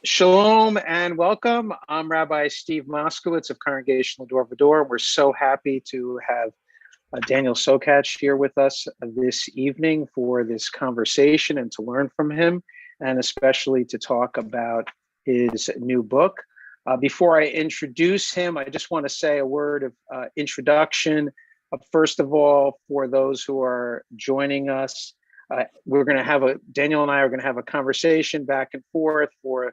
Shalom and welcome. I'm Rabbi Steve Moskowitz of Congregational Door to Door. We're so happy to have Daniel Sokatch here with us this evening for this conversation and to learn from him, and especially to talk about his new book. Before I introduce him, I just want to say a word of introduction. First of all, for those who are joining us, Daniel and I are going to have a conversation back and forth for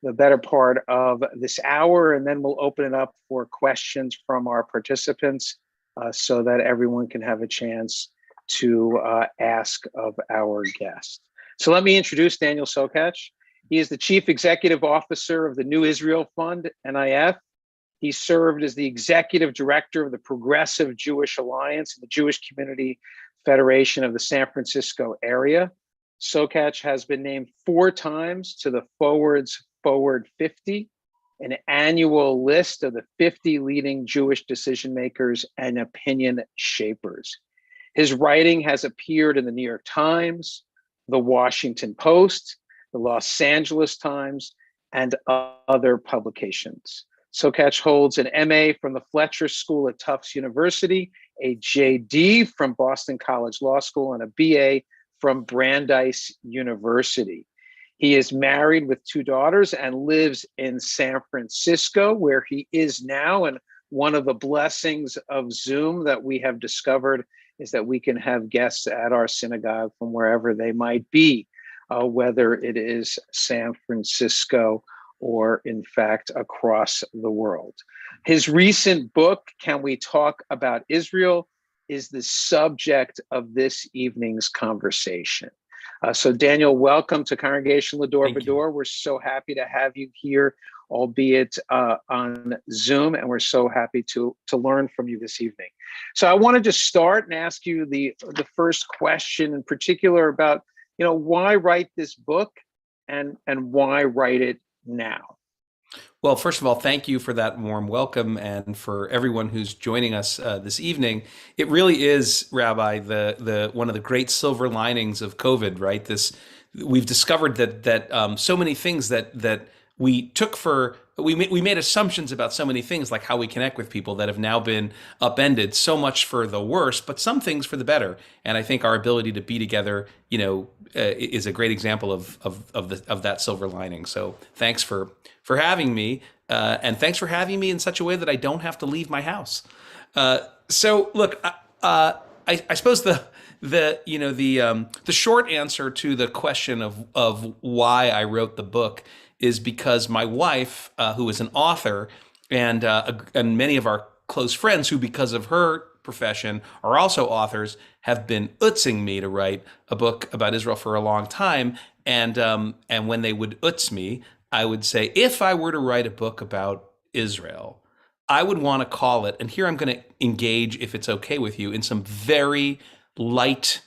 the better part of this hour, and then we'll open it up for questions from our participants so that everyone can have a chance to ask of our guest. So let me introduce Daniel Sokatch. He is the Chief Executive Officer of the New Israel Fund, NIF. He served as the Executive Director of the Progressive Jewish Alliance and the Jewish Community Federation of the San Francisco area. Sokatch has been named 4 times to the Forward 50, an annual list of the 50 leading Jewish decision makers and opinion shapers. His writing has appeared in the New York Times, the Washington Post, the Los Angeles Times, and other publications. Sokatch holds an MA from the Fletcher School at Tufts University, a JD from Boston College Law School, and a BA from Brandeis University. He is married with 2 daughters and lives in San Francisco, where he is now. And one of the blessings of Zoom that we have discovered is that we can have guests at our synagogue from wherever they might be, whether it is San Francisco or in fact across the world. His recent book, Can We Talk About Israel?, is the subject of this evening's conversation. So Daniel, welcome to Congregational Door to Door. We're so happy to have you here, albeit on Zoom, and we're so happy to learn from you this evening. So I wanted to start and ask you the first question in particular about, why write this book and why write it now? Well, first of all, thank you for that warm welcome, and for everyone who's joining us this evening. It really is, Rabbi, the one of the great silver linings of COVID, right? We've discovered that so many things that we took for we made assumptions about so many things, like how we connect with people, that have now been upended, so much for the worse, but some things for the better. And I think our ability to be together, is a great example of that silver lining. So thanks for having me, and thanks for having me in such a way that I don't have to leave my house. So look, I suppose the short answer to the question of why I wrote the book is because my wife, who is an author, and many of our close friends who, because of her profession, are also authors, have been utzing me to write a book about Israel for a long time. And when they would utz me, I would say, if I were to write a book about Israel, I would want to call it, and here I'm going to engage, if it's okay with you, in some very light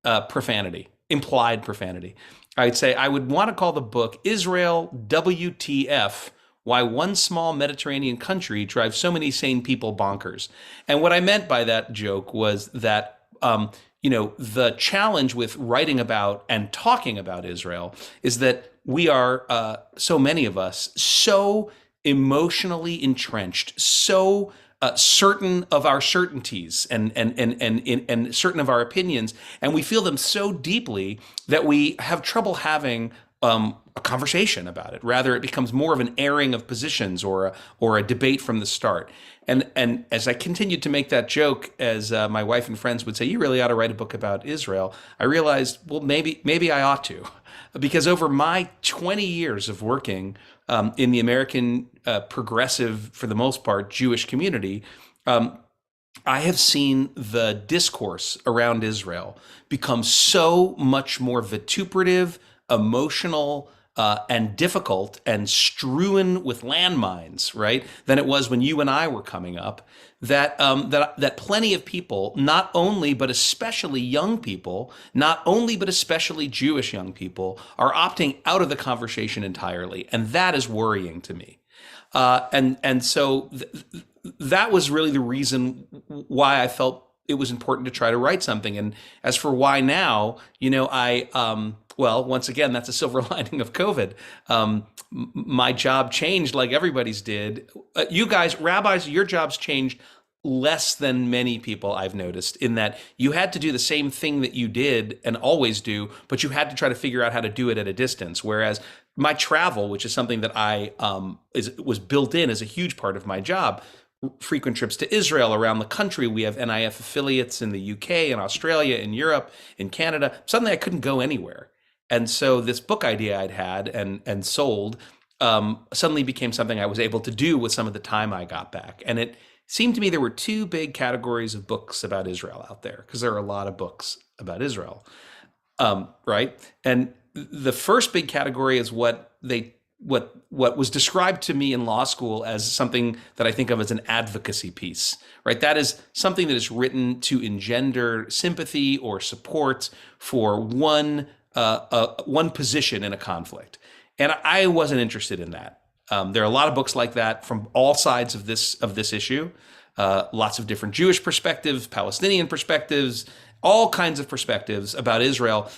profanity, implied profanity. I'd say I would want to call the book Israel WTF, Why One Small Mediterranean Country Drives So Many Sane People Bonkers. And what I meant by that joke was that, the challenge with writing about and talking about Israel is that we are, so many of us, so emotionally entrenched, so certain of our certainties and certain of our opinions, and we feel them so deeply that we have trouble having a conversation about it. Rather, it becomes more of an airing of positions or a debate from the start. And as I continued to make that joke, as my wife and friends would say, "You really ought to write a book about Israel," I realized, well, maybe I ought to, because over my 20 years of working in the American progressive, for the most part, Jewish community, I have seen the discourse around Israel become so much more vituperative, emotional, and difficult, and strewn with landmines, right, than it was when you and I were coming up. That plenty of people, not only but especially young people, not only but especially Jewish young people, are opting out of the conversation entirely, and that is worrying to me. So that was really the reason why I felt it was important to try to write something. And as for why now, Well, once again, that's a silver lining of COVID. My job changed like everybody's did. You guys, rabbis, your jobs changed less than many people I've noticed, in that you had to do the same thing that you did and always do, but you had to try to figure out how to do it at a distance. Whereas my travel, which is something that I was built in as a huge part of my job, frequent trips to Israel, around the country. We have NIF affiliates in the UK and Australia and Europe and Canada. Suddenly I couldn't go anywhere. And so this book idea I'd had and sold suddenly became something I was able to do with some of the time I got back. And it seemed to me there were two big categories of books about Israel out there, because there are a lot of books about Israel, right? And the first big category is what was described to me in law school as something that I think of as an advocacy piece, right? That is something that is written to engender sympathy or support for one position in a conflict. And I wasn't interested in that. There are a lot of books like that from all sides of this issue. Lots of different Jewish perspectives, Palestinian perspectives, all kinds of perspectives about Israel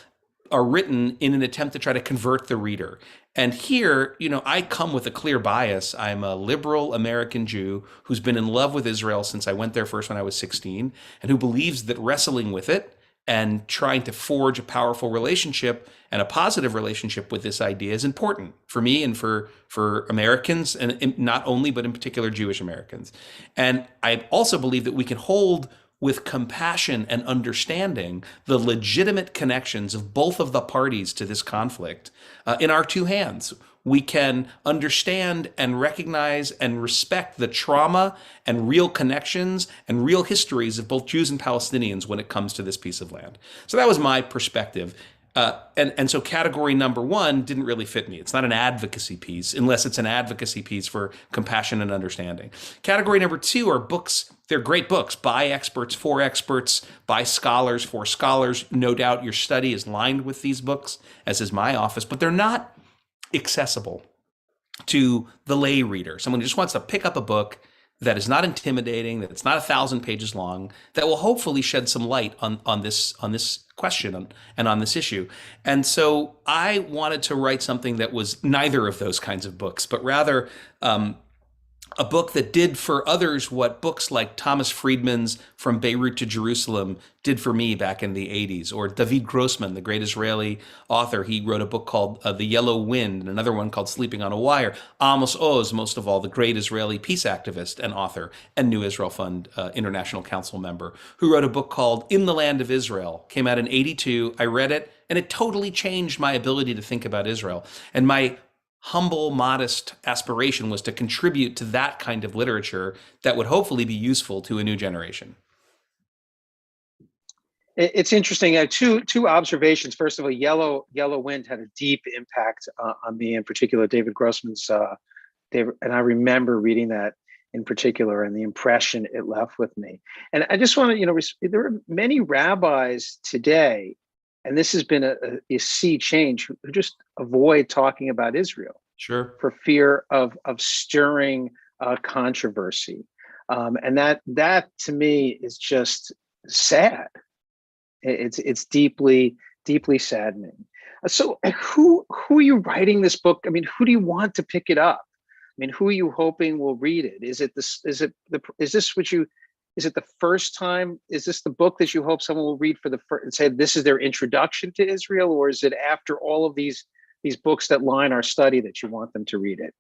are written in an attempt to try to convert the reader. And here, I come with a clear bias. I'm a liberal American Jew who's been in love with Israel since I went there first when I was 16, and who believes that wrestling with it and trying to forge a powerful relationship and a positive relationship with this idea is important for me and for Americans, and not only, but in particular Jewish Americans. And I also believe that we can hold with compassion and understanding the legitimate connections of both of the parties to this conflict in our two hands. We can understand and recognize and respect the trauma and real connections and real histories of both Jews and Palestinians when it comes to this piece of land. So that was my perspective. And so category number one didn't really fit me. It's not an advocacy piece unless it's an advocacy piece for compassion and understanding. Category number two are books. They're great books by experts, for experts, by scholars, for scholars. No doubt your study is lined with these books, as is my office, but they're not accessible to the lay reader, someone who just wants to pick up a book that is not intimidating, that it's not 1,000 pages long, that will hopefully shed some light on this question and on this issue. And so I wanted to write something that was neither of those kinds of books, but rather a book that did for others what books like Thomas Friedman's From Beirut to Jerusalem did for me back in the 80s, or David Grossman, the great Israeli author. He wrote a book called The Yellow Wind, and another one called Sleeping on a Wire. Amos Oz, most of all, the great Israeli peace activist and author and New Israel Fund International Council member, who wrote a book called In the Land of Israel. Came out in 82. I read it, and it totally changed my ability to think about Israel. And my humble, modest aspiration was to contribute to that kind of literature that would hopefully be useful to a new generation. It's interesting. Two observations. First of all, Yellow Wind had a deep impact on me, in particular. David Grossman's, and I remember reading that in particular and the impression it left with me. And I just want to, there are many rabbis today, and this has been a sea change, who just avoid talking about Israel, sure, for fear of stirring controversy, and that to me is just sad. It's deeply saddening. So who are you writing this book? I mean, who do you want to pick it up? I mean, who are you hoping will read it? Is it the first time? Is this the book that you hope someone will read for the first and say this is their introduction to Israel, or is it after all of these books that line our study that you want them to read it?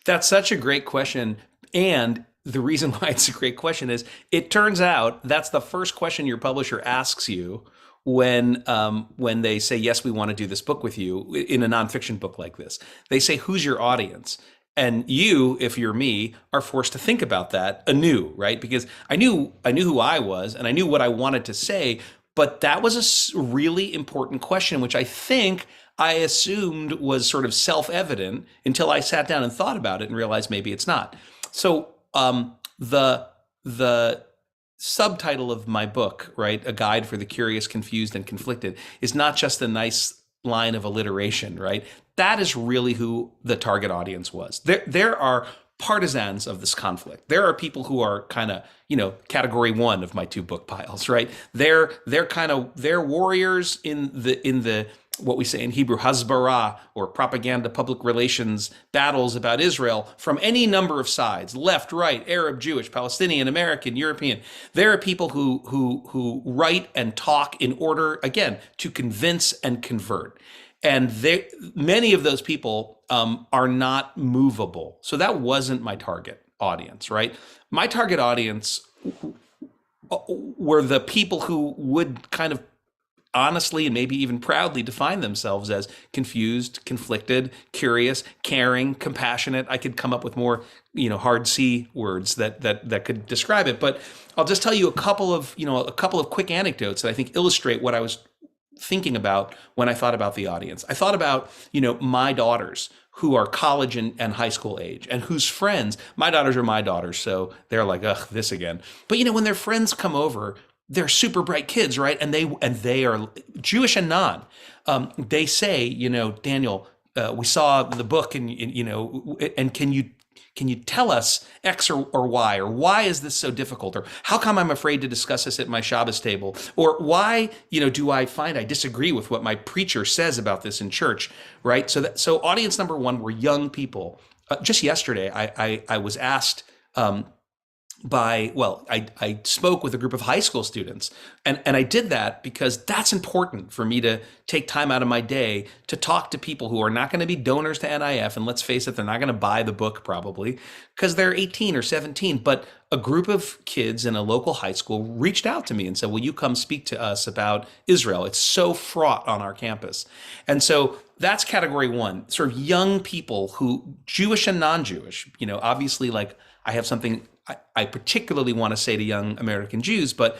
That's such a great question. And the reason why it's a great question is it turns out that's the first question your publisher asks you when they say, yes, we want to do this book with you in a nonfiction book like this. They say, who's your audience? And you, if you're me, are forced to think about that anew, right? Because I knew who I was and I knew what I wanted to say, but that was a really important question, which I think I assumed was sort of self-evident until I sat down and thought about it and realized maybe it's not. So the subtitle of my book, right, A Guide for the Curious, Confused, and Conflicted, is not just a nice line of alliteration, right? That is really who the target audience was. There are partisans of this conflict. There are people who are kind of, category one of my two book piles, right? They're warriors in the what we say in Hebrew, hasbara, or propaganda, public relations battles about Israel from any number of sides, left, right, Arab, Jewish, Palestinian, American, European. There are people who write and talk in order, again, to convince and convert. And many of those people are not movable. So that wasn't my target audience, right? My target audience were the people who would kind of honestly and maybe even proudly define themselves as confused, conflicted, curious, caring, compassionate. I could come up with more, hard C words that could describe it. But I'll just tell you a couple of quick anecdotes that I think illustrate what I was thinking about when I thought about the audience. I thought about, my daughters who are college and high school age, and whose friends, my daughters are my daughters, so they're like, ugh, this again. But when their friends come over, they're super bright kids, right? And they are Jewish and non. They say, Daniel, we saw the book, and and can you tell us X or Y, or why is this so difficult, or how come I'm afraid to discuss this at my Shabbos table, or why do I find I disagree with what my preacher says about this in church, right? So audience number one were young people. Just yesterday, I was asked. I spoke with a group of high school students, and I did that because that's important for me to take time out of my day to talk to people who are not going to be donors to NIF, and let's face it, they're not going to buy the book probably because they're 18 or 17, but a group of kids in a local high school reached out to me and said, will you come speak to us about Israel? It's so fraught on our campus. And so that's category one, sort of young people who, Jewish and non-Jewish, obviously, like, I have something I particularly want to say to young American Jews, but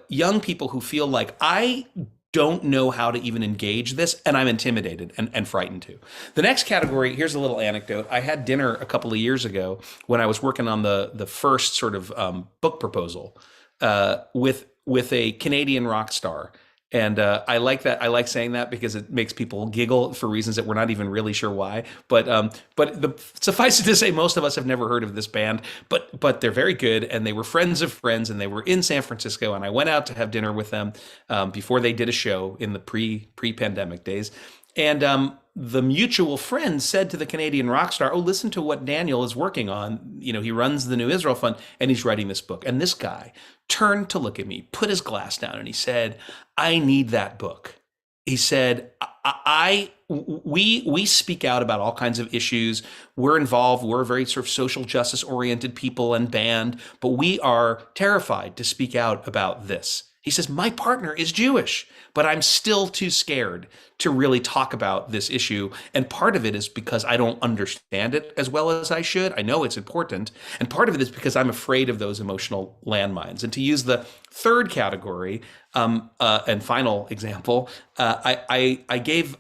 young people who feel like, I don't know how to even engage this, and I'm intimidated and frightened too. The next category, here's a little anecdote. I had dinner a couple of years ago when I was working on the first sort of book proposal with a Canadian rock star. And I like that. I like saying that because it makes people giggle for reasons that we're not even really sure why. But suffice it to say, most of us have never heard of this band, but they're very good, and they were friends of friends, and they were in San Francisco, and I went out to have dinner with them before they did a show in the pre-pandemic days. And the mutual friend said to the Canadian rock star, oh, listen to what Daniel is working on. He runs the New Israel Fund, and he's writing this book. And this guy turned to look at me, put his glass down, and he said, I need that book. He said, we speak out about all kinds of issues. We're involved. We're a very sort of social justice oriented people and band, but we are terrified to speak out about this. He says, my partner is Jewish, but I'm still too scared to really talk about this issue. And part of it is because I don't understand it as well as I should. I know it's important. And part of it is because I'm afraid of those emotional landmines. And to use the third category and final example, I gave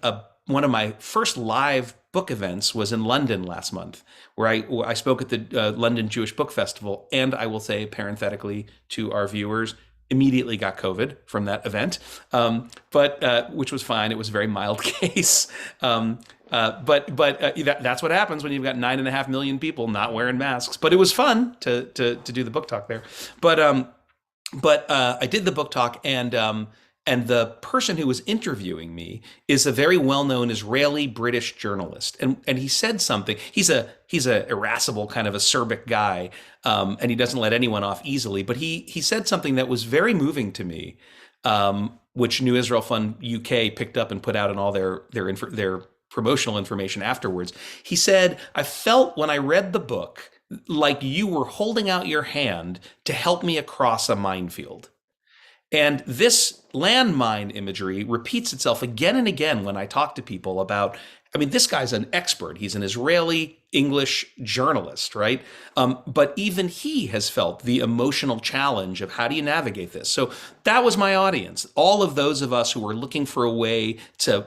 one of my first live book events was in London last month, where I spoke at the London Jewish Book Festival. And I will say parenthetically to our viewers, immediately got COVID from that event, but which was fine. It was a very mild case. That's what happens when you've got 9.5 million people not wearing masks. But it was fun to do the book talk there. But I did the book talk, and the person who was interviewing me is a very well-known Israeli British journalist, and he said something. He's a irascible kind of acerbic guy, and he doesn't let anyone off easily. But he said something that was very moving to me, which New Israel Fund UK picked up and put out in all their promotional information afterwards. He said, "I felt when I read the book like you were holding out your hand to help me across a minefield." And this landmine imagery repeats itself again and again when I talk to people about, this guy's an expert. He's an Israeli English journalist, right? But even he has felt the emotional challenge of how do you navigate this? So that was my audience. All of those of us who were looking for a way to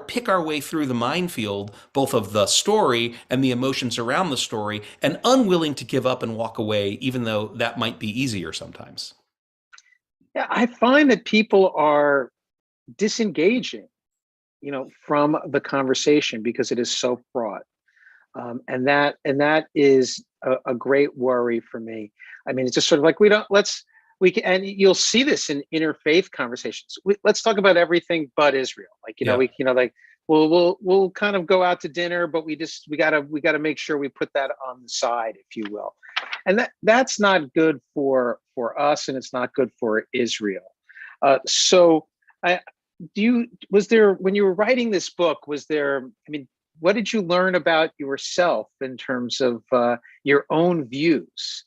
pick our way through the minefield, both of the story and the emotions around the story, and unwilling to give up and walk away, even though that might be easier sometimes. Yeah, I find that people are disengaging, from the conversation because it is so fraught, and that is a great worry for me. It's just sort of like let's we can, and you'll see this in interfaith conversations. Let's talk about everything but Israel. Like, Yeah. like, we'll kind of go out to dinner, but we gotta make sure we put that on the side, if you will. And that's not good for us, and it's not good for Israel. So was there, when you were writing this book, what did you learn about yourself in terms of your own views?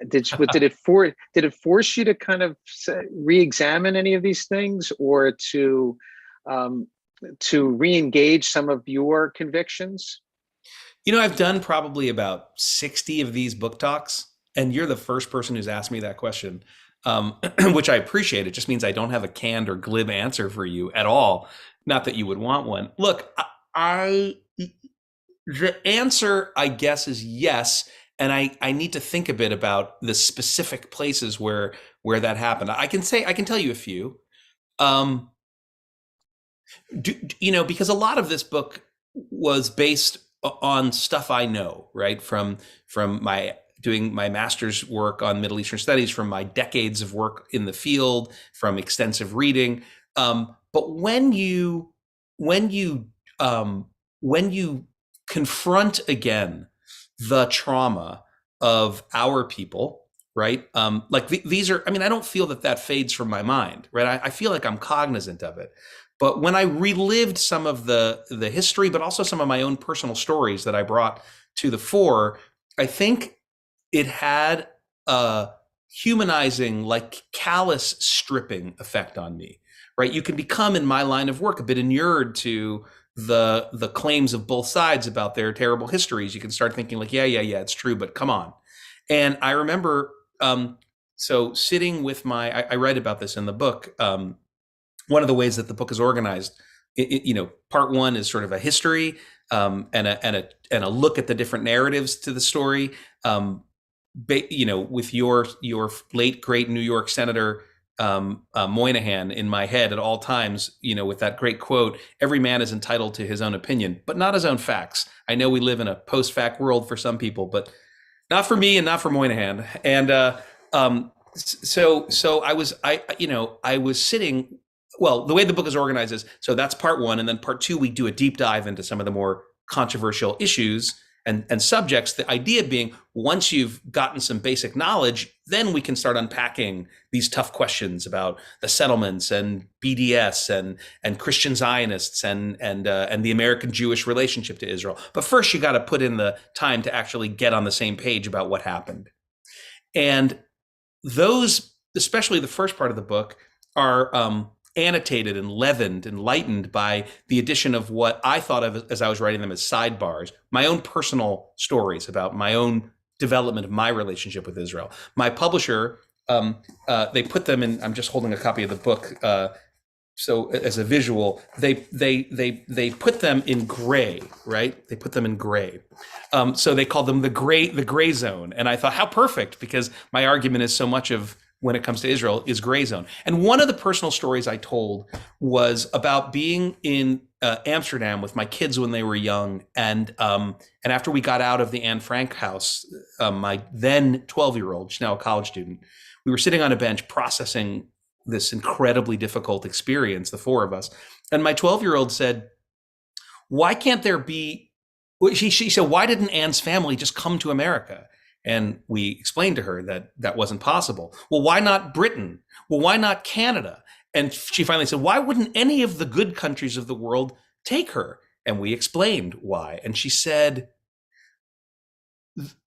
Did it force you to kind of re-examine any of these things, or to re-engage some of your convictions? I've done probably about 60 of these book talks, and you're the first person who's asked me that question, which I appreciate. It just means I don't have a canned or glib answer for you at all. Not that you would want one. Look, the answer, I guess, is yes. And I need to think a bit about the specific places where that happened. I can tell you a few, because a lot of this book was based on stuff I know, right? From my doing my master's work on Middle Eastern studies, from my decades of work in the field, from extensive reading. But when you confront again the trauma of our people, right? These are, I don't feel that fades from my mind, right? I feel like I'm cognizant of it. But when I relived some of the history, but also some of my own personal stories that I brought to the fore, I think it had a humanizing, like callous stripping effect on me, right? You can become, in my line of work, a bit inured to the claims of both sides about their terrible histories. You can start thinking like, yeah, it's true, but come on. And I remember, so sitting with I write about this in the book. One of the ways that the book is organized, part one is sort of a history, and a look at the different narratives to the story. With your late great New York Senator Moynihan in my head at all times, with that great quote, "Every man is entitled to his own opinion, but not his own facts." I know we live in a post-fact world for some people, but not for me and not for Moynihan. And so I was sitting. Well, the way the book is organized is, so that's part one, and then part two, we do a deep dive into some of the more controversial issues and subjects. The idea being, once you've gotten some basic knowledge, then we can start unpacking these tough questions about the settlements and BDS and Christian Zionists and the American Jewish relationship to Israel. But first, you got to put in the time to actually get on the same page about what happened. And those, especially the first part of the book, are annotated and leavened and lightened by the addition of what I thought of as I was writing them as sidebars, my own personal stories about my own development of my relationship with Israel. My publisher, they put them in, I'm just holding a copy of the book, so as a visual, they put them in gray, right? They put them in gray. So they called them the gray zone. And I thought, how perfect, because my argument is so much of, when it comes to Israel, is gray zone. And one of the personal stories I told was about being in Amsterdam with my kids when they were young. And after we got out of the Anne Frank house, my then 12-year-old, she's now a college student, we were sitting on a bench processing this incredibly difficult experience, the four of us. And my 12-year-old said, why can't there be, she said, why didn't Anne's family just come to America? And we explained to her that wasn't possible. Well, why not Britain? Well, why not Canada? And she finally said, why wouldn't any of the good countries of the world take her? And we explained why. And she said,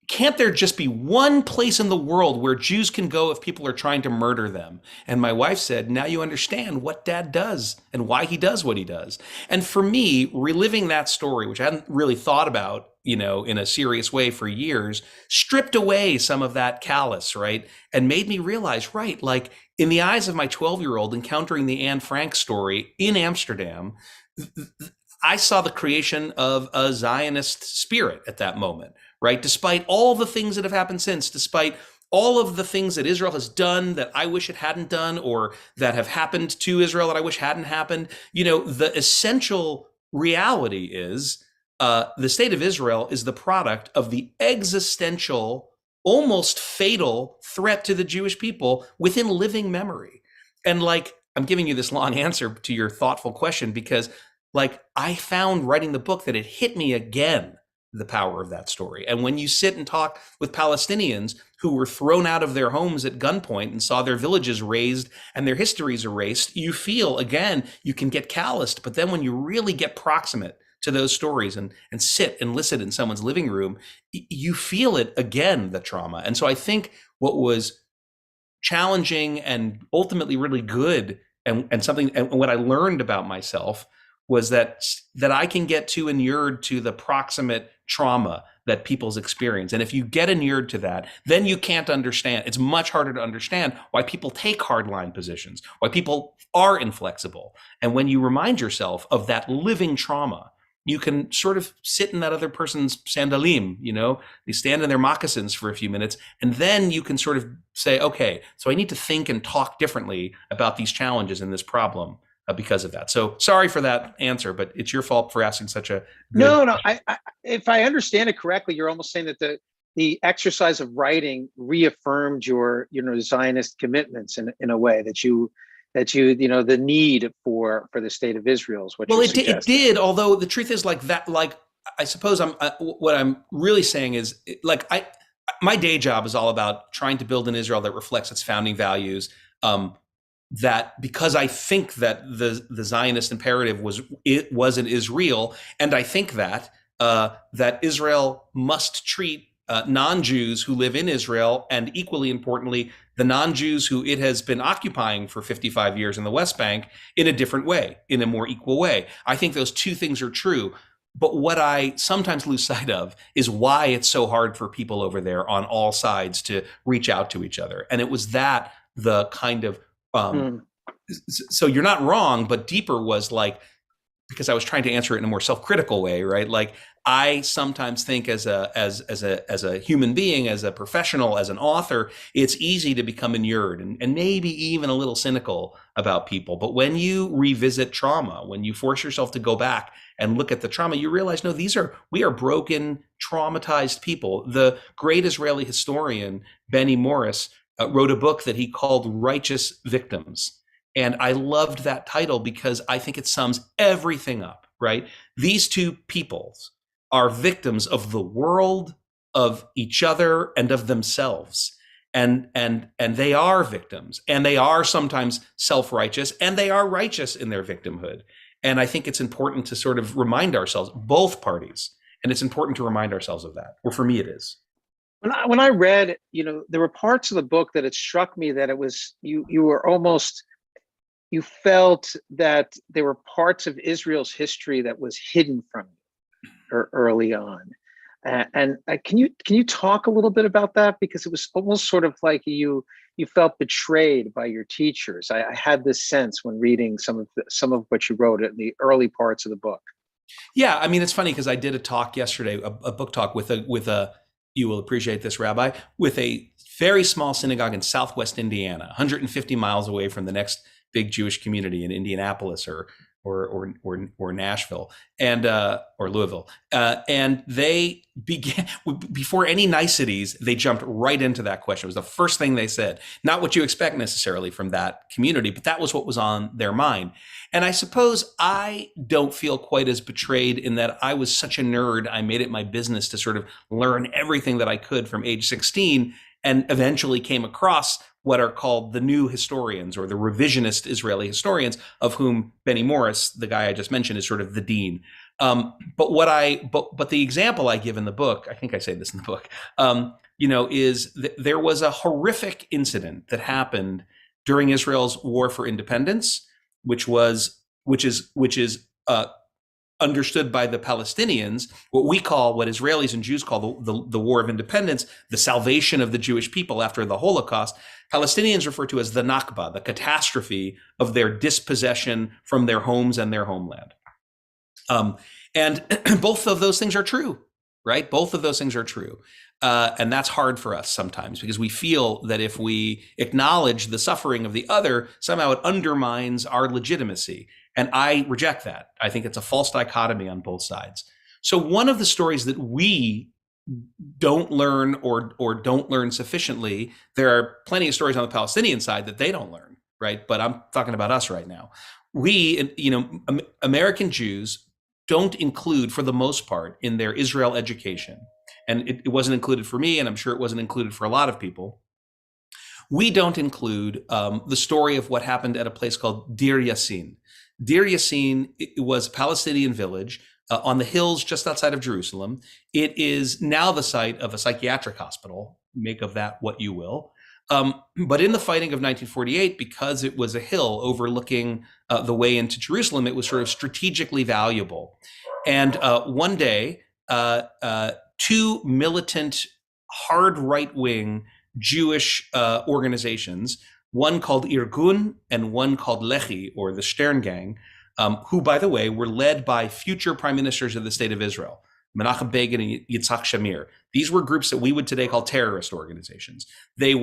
can't there just be one place in the world where Jews can go if people are trying to murder them? And my wife said, now you understand what Dad does and why he does what he does. And for me, reliving that story, which I hadn't really thought about, in a serious way for years, stripped away some of that callous, right? And made me realize, right, like in the eyes of my 12-year-old encountering the Anne Frank story in Amsterdam, I saw the creation of a Zionist spirit at that moment, right? Despite all the things that have happened since, despite all of the things that Israel has done that I wish it hadn't done, or that have happened to Israel that I wish hadn't happened, the essential reality is the state of Israel is the product of the existential almost fatal threat to the Jewish people within living memory. And like, I'm giving you this long answer to your thoughtful question because like I found writing the book that it hit me again, the power of that story. And when you sit and talk with Palestinians who were thrown out of their homes at gunpoint and saw their villages razed and their histories erased, you feel, again, you can get calloused. But then when you really get proximate to those stories and sit and listen in someone's living room, you feel it again, the trauma. And so I think what was challenging and ultimately really good and something, and what I learned about myself was that I can get too inured to the proximate trauma that people's experience. And if you get inured to that, then you can't understand. It's much harder to understand why people take hardline positions, why people are inflexible. And when you remind yourself of that living trauma, you can sort of sit in that other person's sandalim, you stand in their moccasins for a few minutes, and then you can sort of say, okay, so I need to think and talk differently about these challenges and this problem because of that. So sorry for that answer, but it's your fault for asking such a good No. If I understand it correctly, you're almost saying that the exercise of writing reaffirmed your Zionist commitments in a way that you the need for the state of Israel is what. Well, it did. Although the truth is, like that, like I suppose what I'm really saying is, like my day job is all about trying to build an Israel that reflects its founding values. That because I think that the Zionist imperative was an Israel, and I think that that Israel must treat non-Jews who live in Israel, and equally importantly, the non-Jews who it has been occupying for 55 years in the West Bank, in a different way, in a more equal way. I think those two things are true. But what I sometimes lose sight of is why it's so hard for people over there on all sides to reach out to each other. And it was that the kind of so you're not wrong, but deeper was like, because I was trying to answer it in a more self-critical way, right? Like I sometimes think as a human being, as a professional, as an author, it's easy to become inured and maybe even a little cynical about people. But when you revisit trauma, when you force yourself to go back and look at the trauma, you realize, no, we are broken, traumatized people. The great Israeli historian, Benny Morris, wrote a book that he called Righteous Victims. And I loved that title because I think it sums everything up, right? These two peoples are victims of the world, of each other, and of themselves. And they are victims, and they are sometimes self-righteous, and they are righteous in their victimhood. And I think it's important to sort of remind ourselves, both parties, and it's important to remind ourselves of that. Or for me, it is. When I read, there were parts of the book that it struck me that it was you were almost, you felt that there were parts of Israel's history that was hidden from you early on. And can you talk a little bit about that? Because it was almost sort of like you felt betrayed by your teachers. I had this sense when reading some of what you wrote in the early parts of the book. Yeah, I mean, it's funny because I did a talk yesterday, a book talk with a you will appreciate this, Rabbi, with a very small synagogue in Southwest Indiana, 150 miles away from the next big Jewish community in Indianapolis or Nashville or Louisville. And they began, before any niceties, they jumped right into that question. It was the first thing they said. Not what you expect necessarily from that community, but that was what was on their mind. And I suppose I don't feel quite as betrayed in that I was such a nerd. I made it my business to sort of learn everything that I could from age 16 and eventually came across what are called the new historians or the revisionist Israeli historians, of whom Benny Morris, the guy I just mentioned, is sort of the dean. But the example I give in the book, I think I say this in the book, is there was a horrific incident that happened during Israel's war for independence, which is understood by the Palestinians, what Israelis and Jews call the War of Independence, the salvation of the Jewish people after the Holocaust. Palestinians refer to as the Nakba, the catastrophe of their dispossession from their homes and their homeland. And both of those things are true, right? Both of those things are true. And that's hard for us sometimes because we feel that if we acknowledge the suffering of the other, somehow it undermines our legitimacy. And I reject that. I think it's a false dichotomy on both sides. So one of the stories that we don't learn or don't learn sufficiently. There are plenty of stories on the Palestinian side that they don't learn, right? But I'm talking about us right now. We, American Jews don't include, for the most part, in their Israel education, and it wasn't included for me, and I'm sure it wasn't included for a lot of people. We don't include the story of what happened at a place called Deir Yassin. Deir Yassin, it was a Palestinian village on the hills just outside of Jerusalem. It is now the site of a psychiatric hospital. Make of that what you will. But in the fighting of 1948, because it was a hill overlooking the way into Jerusalem, it was sort of strategically valuable. And one day, two militant, hard right-wing Jewish organizations, one called Irgun and one called Lehi, or the Stern Gang, who, by the way, were led by future prime ministers of the state of Israel, Menachem Begin and Yitzhak Shamir. These were groups that we would today call terrorist organizations. They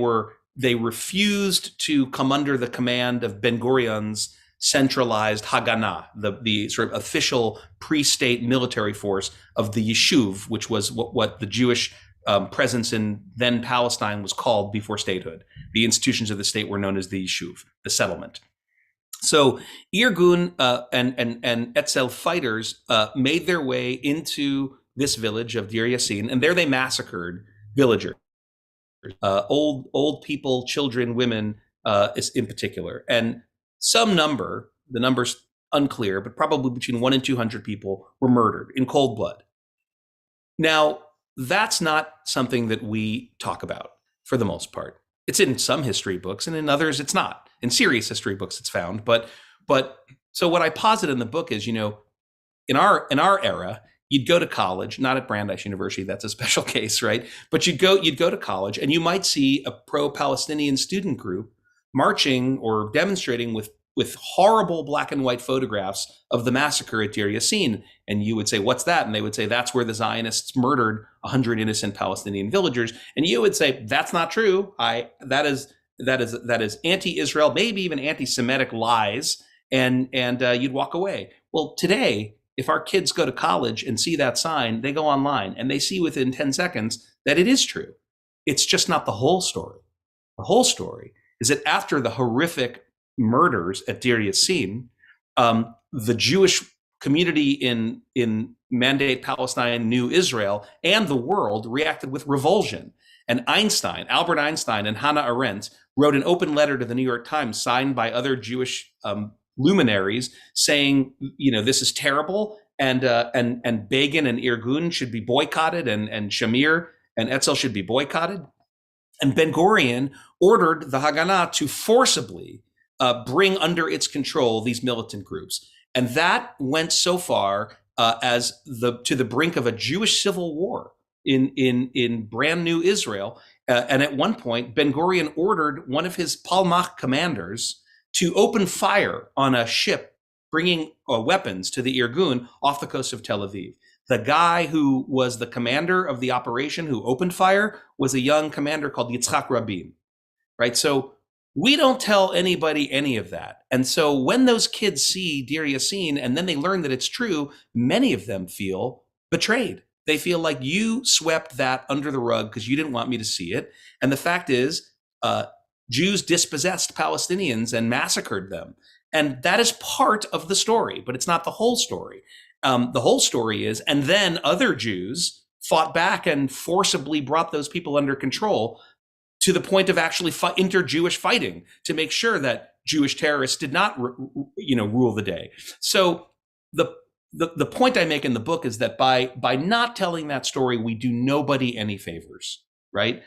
refused to come under the command of Ben Gurion's centralized Haganah, the sort of official pre-state military force of the Yishuv, which was what the Jewish presence in then Palestine was called before statehood. The institutions of the state were known as the Yishuv, the settlement. So Irgun and Etzel fighters made their way into this village of Deir Yassin, and there they massacred villagers, old people, children, women, in particular. And some number, the number's unclear, but probably between 100 and 200 people were murdered in cold blood. Now, that's not something that we talk about for the most part. It's in some history books, and in others it's not. In serious history books it's found. But so what I posit in the book is, in our era, you'd go to college, not at Brandeis University, that's a special case, right? But you'd go to college, and you might see a pro-Palestinian student group marching or demonstrating with horrible black and white photographs of the massacre at Deir Yassin. And you would say, what's that? And they would say, that's where the Zionists murdered 100 innocent Palestinian villagers. And you would say, that's not true. That is anti-Israel, maybe even anti-Semitic lies. And you'd walk away. Well, today, if our kids go to college and see that sign, they go online and they see within 10 seconds that it is true. It's just not the whole story. The whole story is that after the horrific murders at Deir Yassin, the Jewish community in Mandate Palestine, New Israel, and the world reacted with revulsion. And Albert Einstein and Hannah Arendt wrote an open letter to the New York Times signed by other Jewish luminaries saying, this is terrible, and Begin and Irgun should be boycotted, and Shamir and Etzel should be boycotted. And Ben Gurion ordered the Haganah to forcibly bring under its control these militant groups. And that went so far as to the brink of a Jewish civil war in brand new Israel. And at one point, Ben Gurion ordered one of his Palmach commanders to open fire on a ship bringing weapons to the Irgun off the coast of Tel Aviv. The guy who was the commander of the operation who opened fire was a young commander called Yitzhak Rabin, right? So we don't tell anybody any of that. And so when those kids see Deir Yassin and then they learn that it's true, many of them feel betrayed. They feel like you swept that under the rug because you didn't want me to see it. And the fact is, Jews dispossessed Palestinians and massacred them. And that is part of the story, but it's not the whole story. The whole story is, and then other Jews fought back and forcibly brought those people under control to the point of actually inter-Jewish fighting to make sure that Jewish terrorists did not, rule the day. So the point I make in the book is that by not telling that story, we do nobody any favors, right?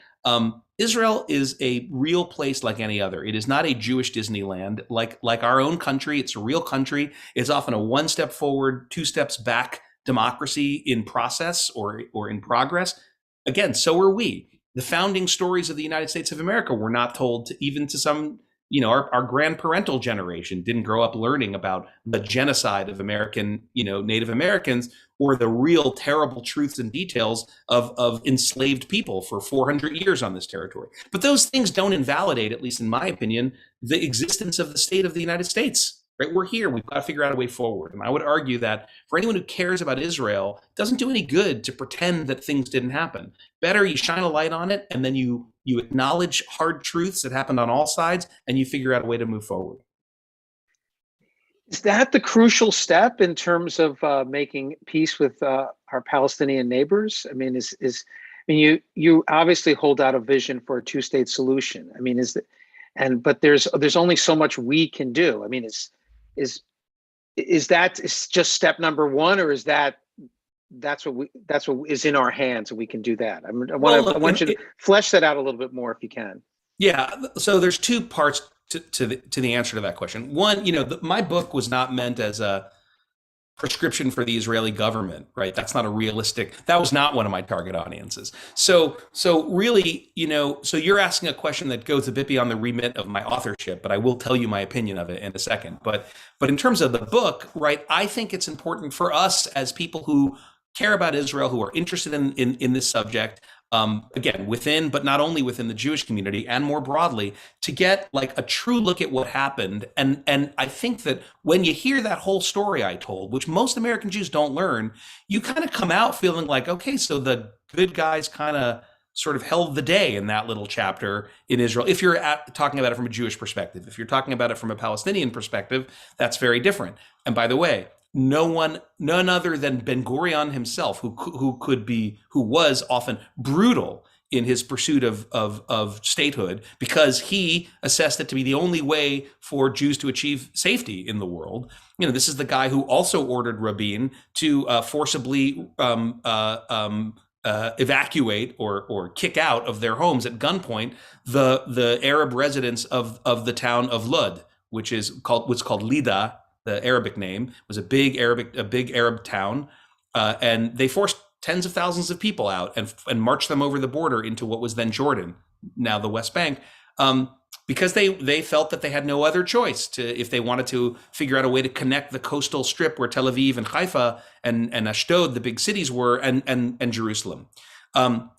Israel is a real place like any other. It is not a Jewish Disneyland. Like our own country, it's a real country. It's often a one step forward, two steps back democracy in process or in progress. Again, so are we. The founding stories of the United States of America were not told even to some, our grandparental generation didn't grow up learning about the genocide of American, Native Americans, or the real terrible truths and details of enslaved people for 400 years on this territory. But those things don't invalidate, at least in my opinion, the existence of the state of the United States. right? We're here. We've got to figure out a way forward. And I would argue that for anyone who cares about Israel, it doesn't do any good to pretend that things didn't happen. Better you shine a light on it, and then you acknowledge hard truths that happened on all sides, and you figure out a way to move forward. Is that the crucial step in terms of making peace with our Palestinian neighbors? I mean, you obviously hold out a vision for a two-state solution. I mean, but there's only so much we can do. I mean, is that just step number one, or is that's what is in our hands and we can do that? I want you to flesh that out a little bit more if you can. Yeah. So there's two parts to the answer to that question. One, my book was not meant as a prescription for the Israeli government, right? That was not one of my target audiences. So really, so you're asking a question that goes a bit beyond the remit of my authorship, but I will tell you my opinion of it in a second. But in terms of the book, right, I think it's important for us as people who care about Israel, who are interested in this subject, again, within, but not only within the Jewish community and more broadly, to get like a true look at what happened. And I think that when you hear that whole story I told, which most American Jews don't learn, you kind of come out feeling like, okay, so the good guys kind of sort of held the day in that little chapter in Israel. If you're talking about it from a Jewish perspective, if you're talking about it from a Palestinian perspective, that's very different. And by the way, none other than Ben Gurion himself, who was often brutal in his pursuit of statehood, because he assessed it to be the only way for Jews to achieve safety in the world. This is the guy who also ordered Rabbi to forcibly evacuate or kick out of their homes at gunpoint the Arab residents of the town of Lod, which is what's called Lida. The Arabic name was a big Arab town, and they forced tens of thousands of people out and marched them over the border into what was then Jordan, now the West Bank, because they felt that they had no other choice if they wanted to figure out a way to connect the coastal strip where Tel Aviv and Haifa and Ashdod, the big cities, were, and Jerusalem.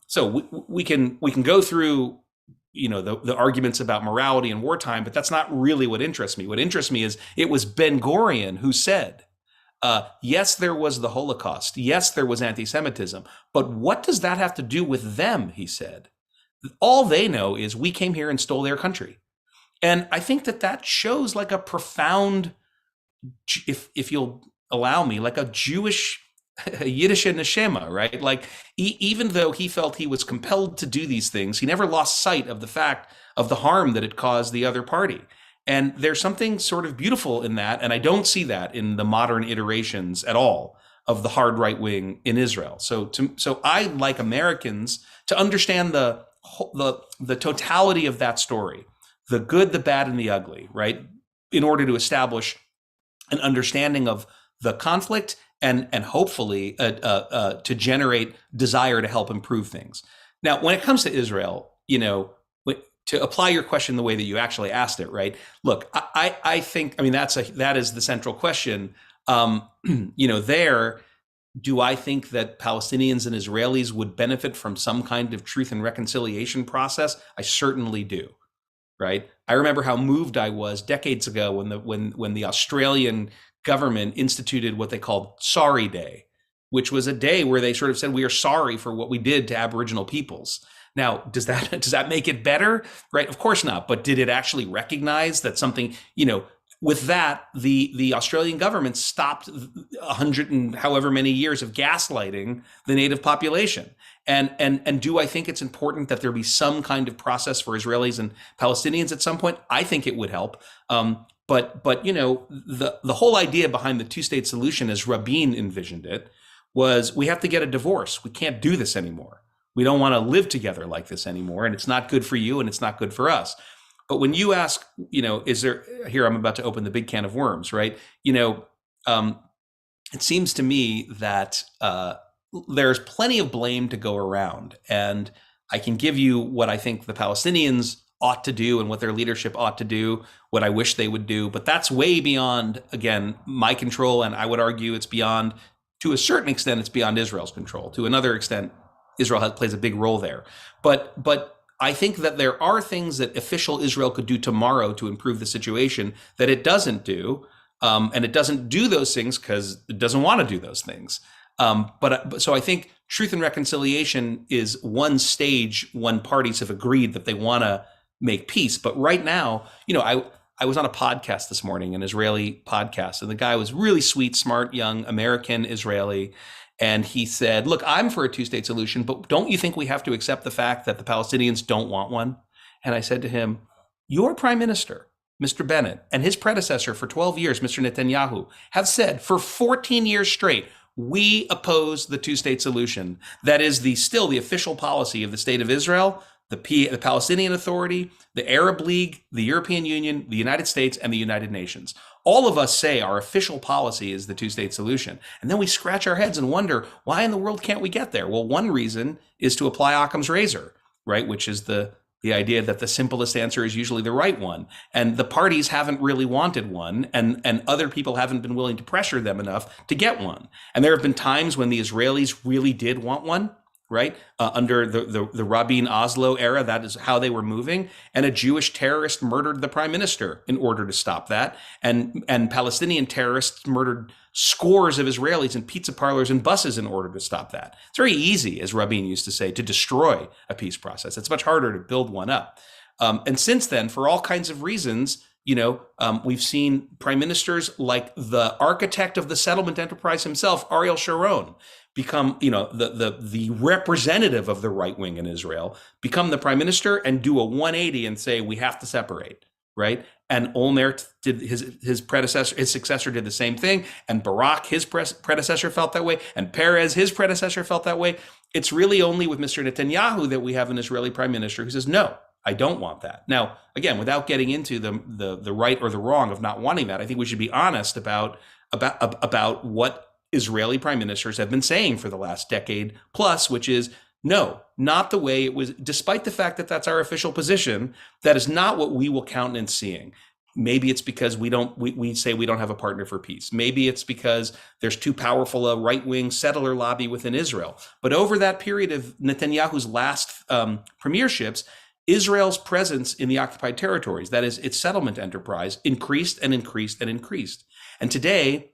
So we can go through the arguments about morality in wartime, but that's not really what interests me. What interests me is it was Ben Gurion who said, yes, there was the Holocaust. Yes, there was anti-Semitism. But what does that have to do with them, he said. All they know is we came here and stole their country. And I think that shows like a profound, if you'll allow me, like a Jewish Yiddish neshama, right? Like even though he felt he was compelled to do these things, he never lost sight of the fact of the harm that it caused the other party. And there's something sort of beautiful in that. And I don't see that in the modern iterations at all of the hard right wing in Israel. So I, like Americans, to understand the totality of that story, the good, the bad, and the ugly, right? In order to establish an understanding of the conflict and hopefully to generate desire to help improve things. Now, when it comes to Israel, to apply your question the way that you actually asked it, right? Look, I think, that is the central question. Do I think that Palestinians and Israelis would benefit from some kind of truth and reconciliation process? I certainly do, right? I remember how moved I was decades ago when the Australian government instituted what they called Sorry Day, which was a day where they sort of said, we are sorry for what we did to Aboriginal peoples. Now, does that make it better? Right? Of course not. But did it actually recognize that something, with that, the Australian government stopped 100 and however many years of gaslighting the native population? And do I think it's important that there be some kind of process for Israelis and Palestinians at some point? I think it would help. But the whole idea behind the two-state solution, as Rabbi envisioned it, was we have to get a divorce. We can't do this anymore. We don't want to live together like this anymore, and it's not good for you, and it's not good for us. But when you ask, is there, here I'm about to open the big can of worms, right? It seems to me that there's plenty of blame to go around, and I can give you what I think the Palestinians ought to do and what their leadership ought to do, what I wish they would do. But that's way beyond, again, my control. And I would argue it's beyond, to a certain extent, it's beyond Israel's control. To another extent, Israel plays a big role there. But I think that there are things that official Israel could do tomorrow to improve the situation that it doesn't do. And it doesn't do those things because it doesn't want to do those things. So I think truth and reconciliation is one stage when parties have agreed that they want to make peace. But right now, I was on a podcast this morning, an Israeli podcast, and the guy was really sweet, smart, young American Israeli. And he said, look, I'm for a two-state solution, but don't you think we have to accept the fact that the Palestinians don't want one? And I said to him, your prime minister, Mr. Bennett, and his predecessor for 12 years, Mr. Netanyahu, have said for 14 years straight, we oppose the two-state solution. That is still the official policy of the state of Israel, the Palestinian Authority, the Arab League, the European Union, the United States, and the United Nations. All of us say our official policy is the two-state solution. And then we scratch our heads and wonder, why in the world can't we get there? Well, one reason is to apply Occam's razor, right? Which is the idea that the simplest answer is usually the right one. And the parties haven't really wanted one, and other people haven't been willing to pressure them enough to get one. And there have been times when the Israelis really did want one, right? Under the Rabin Oslo era, that is how they were moving. And a Jewish terrorist murdered the prime minister in order to stop that. And Palestinian terrorists murdered scores of Israelis in pizza parlors and buses in order to stop that. It's very easy, as Rabin used to say, to destroy a peace process. It's much harder to build one up. And since then, for all kinds of reasons, we've seen prime ministers like the architect of the settlement enterprise himself, Ariel Sharon, become, the representative of the right wing in Israel, become the prime minister and do a 180 and say, we have to separate, right? And Olmert did his successor did the same thing. And Barak, his predecessor, felt that way. And Perez, his predecessor, felt that way. It's really only with Mr. Netanyahu that we have an Israeli prime minister who says, no, I don't want that. Now, again, without getting into the right or the wrong of not wanting that, I think we should be honest about what Israeli prime ministers have been saying for the last decade plus, which is no, not the way it was, despite the fact that that's our official position, that is not what we will countenance seeing. Maybe it's because we say we don't have a partner for peace. Maybe it's because there's too powerful a right-wing settler lobby within Israel. But over that period of Netanyahu's last premierships, Israel's presence in the occupied territories, that is its settlement enterprise, increased and increased and increased. And today,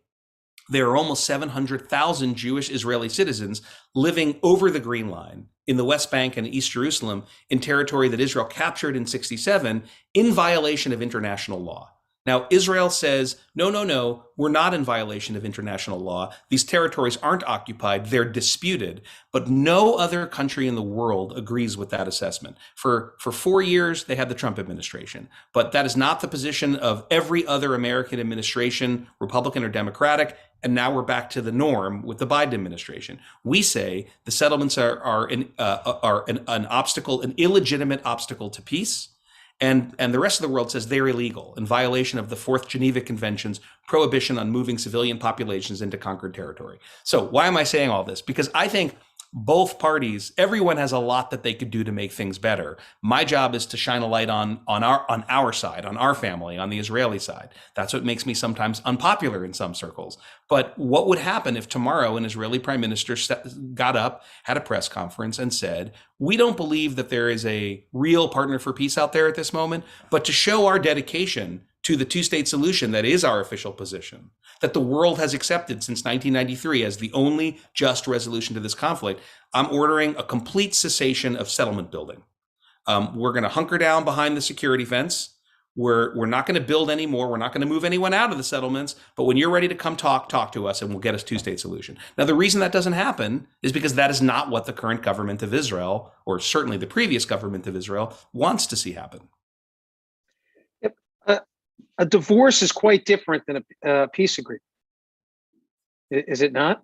there are almost 700,000 Jewish Israeli citizens living over the Green Line in the West Bank and East Jerusalem in territory that Israel captured in 1967 in violation of international law. Now, Israel says, no, we're not in violation of international law. These territories aren't occupied, they're disputed. But no other country in the world agrees with that assessment. For 4 years, they had the Trump administration. But that is not the position of every other American administration, Republican or Democratic. And now we're back to the norm with the Biden administration. We say the settlements are an obstacle, an illegitimate obstacle to peace. And the rest of the world says they're illegal in violation of the Fourth Geneva Convention's prohibition on moving civilian populations into conquered territory. So why am I saying all this? Because I think both parties, everyone has a lot that they could do to make things better. My job is to shine a light on our side, on our family, on the Israeli side. That's what makes me sometimes unpopular in some circles. But what would happen if tomorrow an Israeli prime minister got up, had a press conference and said, we don't believe that there is a real partner for peace out there at this moment, but to show our dedication to the two-state solution that is our official position, that the world has accepted since 1993 as the only just resolution to this conflict, I'm ordering a complete cessation of settlement building. We're going to hunker down behind the security fence. We're not going to build anymore. We're not going to move anyone out of the settlements. But when you're ready to come talk to us and we'll get us two-state solution. Now, the reason that doesn't happen is because that is not what the current government of Israel, or certainly the previous government of Israel, wants to see happen. A divorce is quite different than a peace agreement. Is it not?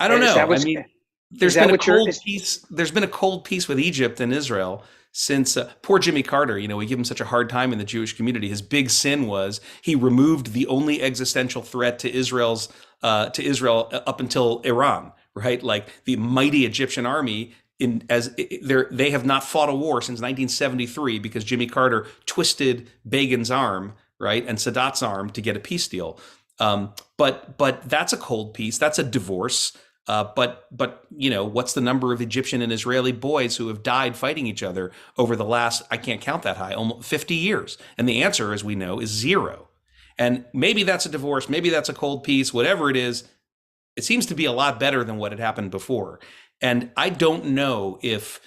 I don't know. I mean, there's been a cold peace. There's been a cold peace with Egypt and Israel since poor Jimmy Carter. We give him such a hard time in the Jewish community. His big sin was he removed the only existential threat to Israel up until Iran, right? Like the mighty Egyptian army. They have not fought a war since 1973 because Jimmy Carter twisted Begin's arm, right, and Sadat's arm to get a peace deal. But that's a cold peace. That's a divorce. But what's the number of Egyptian and Israeli boys who have died fighting each other over the last, I can't count that high, almost 50 years? And the answer, as we know, is zero. And maybe that's a divorce, maybe that's a cold peace, whatever it is, it seems to be a lot better than what had happened before. And I don't know if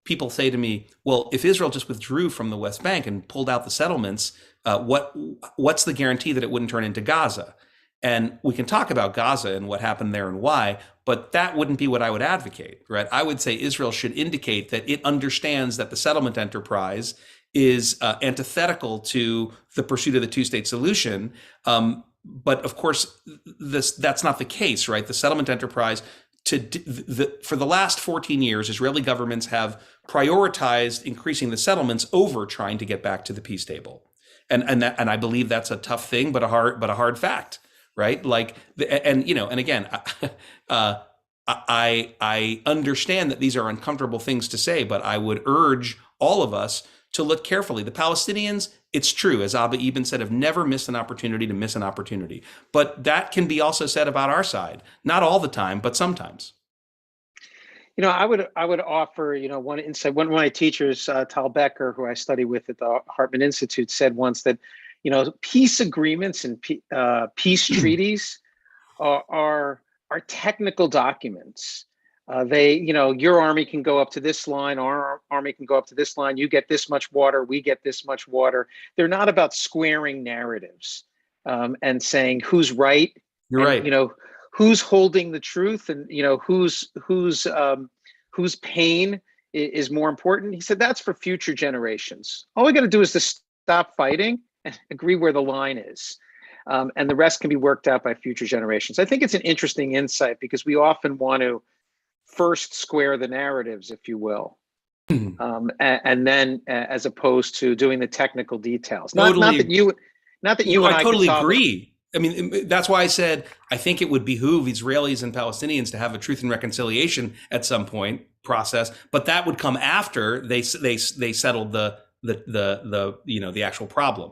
people say to me, well, if Israel just withdrew from the West Bank and pulled out the settlements, what's the guarantee that it wouldn't turn into Gaza? And we can talk about Gaza and what happened there and why, but that wouldn't be what I would advocate, right? I would say Israel should indicate that it understands that the settlement enterprise is antithetical to the pursuit of the two-state solution. But of course, that's not the case, right? The settlement enterprise, for the last 14 years, Israeli governments have prioritized increasing the settlements over trying to get back to the peace table, and I believe that's a tough thing, but a hard fact, right? Like, and again, I understand that these are uncomfortable things to say, but I would urge all of us to look carefully. The Palestinians, it's true, as Abba Eban said, have never missed an opportunity to miss an opportunity. But that can be also said about our side. Not all the time, but sometimes. I would offer, one insight. One of my teachers, Tal Becker, who I study with at the Hartman Institute, said once that, peace agreements and peace treaties are technical documents. Your army can go up to this line, our army can go up to this line, you get this much water, we get this much water. They're not about squaring narratives and saying who's right. You're right. Who's holding the truth, and whose pain is more important. He said that's for future generations. All we got to do is to stop fighting and agree where the line is. And the rest can be worked out by future generations. I think it's an interesting insight because we often want to first square the narratives, if you will, and then as opposed to doing the technical details. Not that you and I totally agree. I mean, that's why I said I think it would behoove Israelis and Palestinians to have a truth and reconciliation at some point process, but that would come after they settled the actual problem.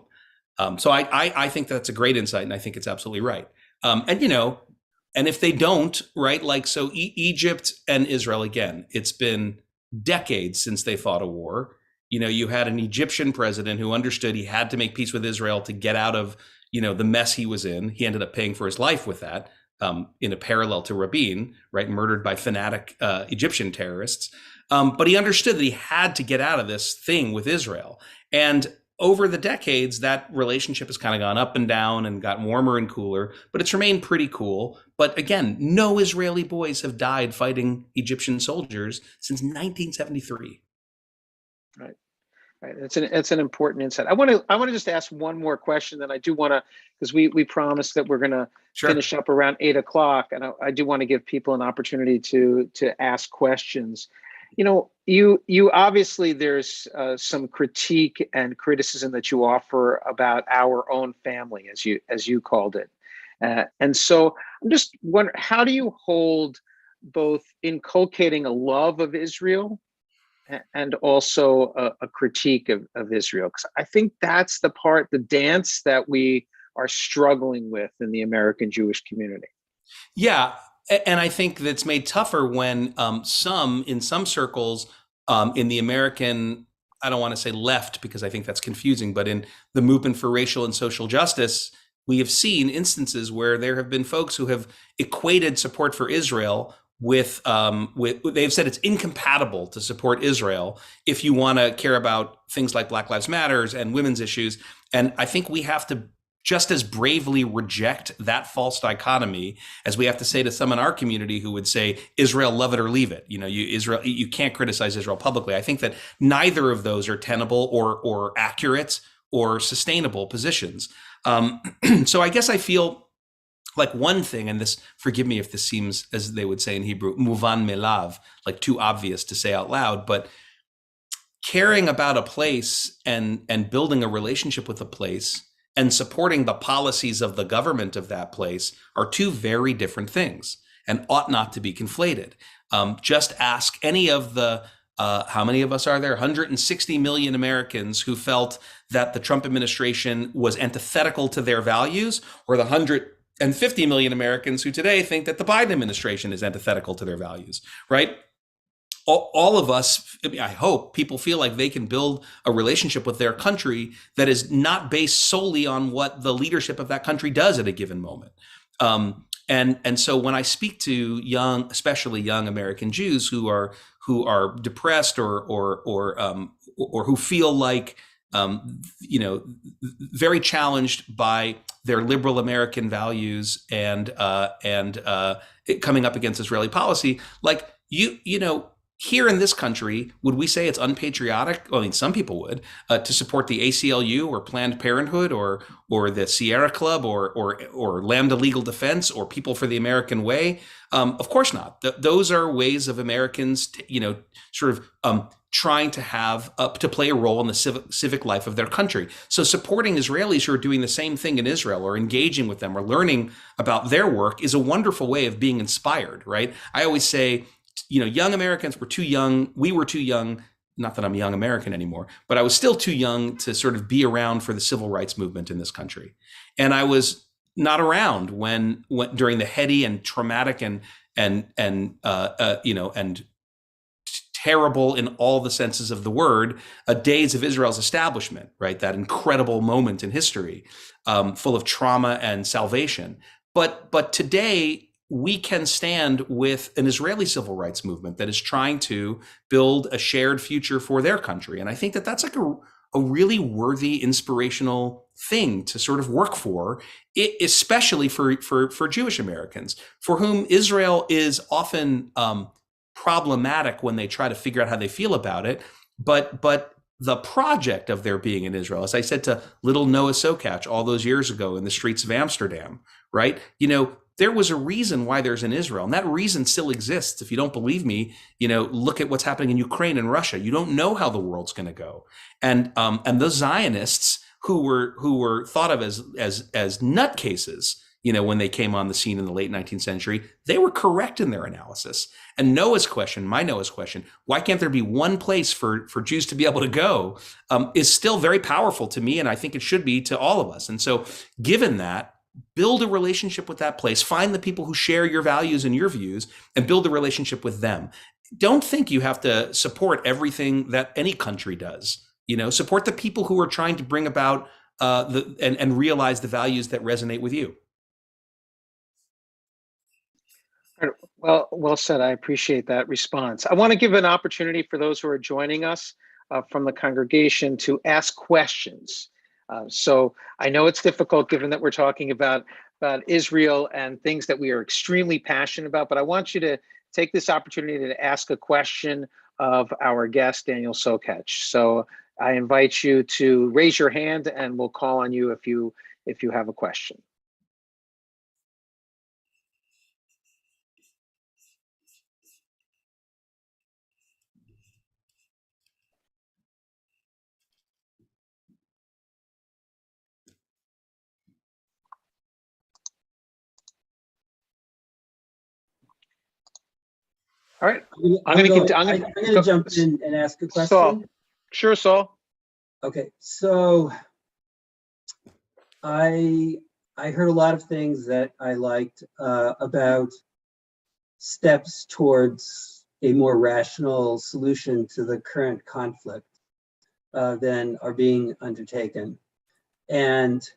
So I think that's a great insight, and I think it's absolutely right. And if they don't, right, like, so Egypt and Israel, again, it's been decades since they fought a war. You had an Egyptian president who understood he had to make peace with Israel to get out of, the mess he was in. He ended up paying for his life with that, in a parallel to Rabin, right, murdered by fanatic Egyptian terrorists. But he understood that he had to get out of this thing with Israel. And over the decades, that relationship has kind of gone up and down and gotten warmer and cooler, but it's remained pretty cool. But again, no Israeli boys have died fighting Egyptian soldiers since 1973. Right. It's an important insight. I want to just ask one more question, then I do want to, because we promised that we're going to finish up around 8:00, and I do want to give people an opportunity to ask questions. You obviously, there's some critique and criticism that you offer about our own family, as you called it, and so I'm just wondering, how do you hold both inculcating a love of Israel and also a critique of Israel? Because I think that's the dance that we are struggling with in the American Jewish community. Yeah. And I think that's made tougher when in some circles in the American, I don't want to say left because I think that's confusing, but in the movement for racial and social justice, we have seen instances where there have been folks who have equated support for Israel with they've said it's incompatible to support Israel if you want to care about things like Black Lives Matters and women's issues. And I think we have to just as bravely reject that false dichotomy as we have to say to some in our community who would say, Israel, love it or leave it. You can't criticize Israel publicly. I think that neither of those are tenable or accurate or sustainable positions. So I guess I feel like one thing, and this, forgive me if this seems, as they would say in Hebrew, muvan melav, like too obvious to say out loud, but caring about a place and building a relationship with a place and supporting the policies of the government of that place are two very different things and ought not to be conflated. Just ask any of the, how many of us are there? 160 million Americans who felt that the Trump administration was antithetical to their values, or the 150 million Americans who today think that the Biden administration is antithetical to their values, right? all of us, I mean, I hope people feel like they can build a relationship with their country that is not based solely on what the leadership of that country does at a given moment. And so when I speak to young, especially young American Jews who are depressed or who feel like very challenged by their liberal American values and coming up against Israeli policy, like here in this country, would we say it's unpatriotic? I mean, some people would, to support the ACLU or Planned Parenthood or the Sierra Club or Lambda Legal Defense or People for the American Way? Of course not. Those are ways of Americans, trying to have to play a role in the civic life of their country. So supporting Israelis who are doing the same thing in Israel or engaging with them or learning about their work is a wonderful way of being inspired, right? I always say, young Americans were too young. We were too young. Not that I'm a young American anymore, but I was still too young to sort of be around for the civil rights movement in this country. And I was not around when during the heady and traumatic and terrible in all the senses of the word, days of Israel's establishment, right? That incredible moment in history, full of trauma and salvation. But today, we can stand with an Israeli civil rights movement that is trying to build a shared future for their country. And I think that that's like a really worthy, inspirational thing to sort of work for, especially for Jewish Americans, for whom Israel is often problematic when they try to figure out how they feel about it. But the project of their being in Israel, as I said to little Noah Sokatch all those years ago in the streets of Amsterdam, right? There was a reason why there's an Israel, and that reason still exists. If you don't believe me, look at what's happening in Ukraine and Russia. You don't know how the world's going to go. And those Zionists who were thought of as nutcases, when they came on the scene in the late 19th century, they were correct in their analysis. And Noah's question, why can't there be one place for Jews to be able to go, is still very powerful to me, and I think it should be to all of us. And so, given that, build a relationship with that place. Find the people who share your values and your views and build a relationship with them. Don't think you have to support everything that any country does. Support the people who are trying to bring about and realize the values that resonate with you. Well said. I appreciate that response. I want to give an opportunity for those who are joining us from the congregation to ask questions. So I know it's difficult given that we're talking about Israel and things that we are extremely passionate about, but I want you to take this opportunity to ask a question of our guest, Daniel Sokatch. So I invite you to raise your hand and we'll call on you if you have a question. All right, I'm going to jump in and ask a question. Saul. Sure, Saul. Okay, so I heard a lot of things that I liked about steps towards a more rational solution to the current conflict than are being undertaken. And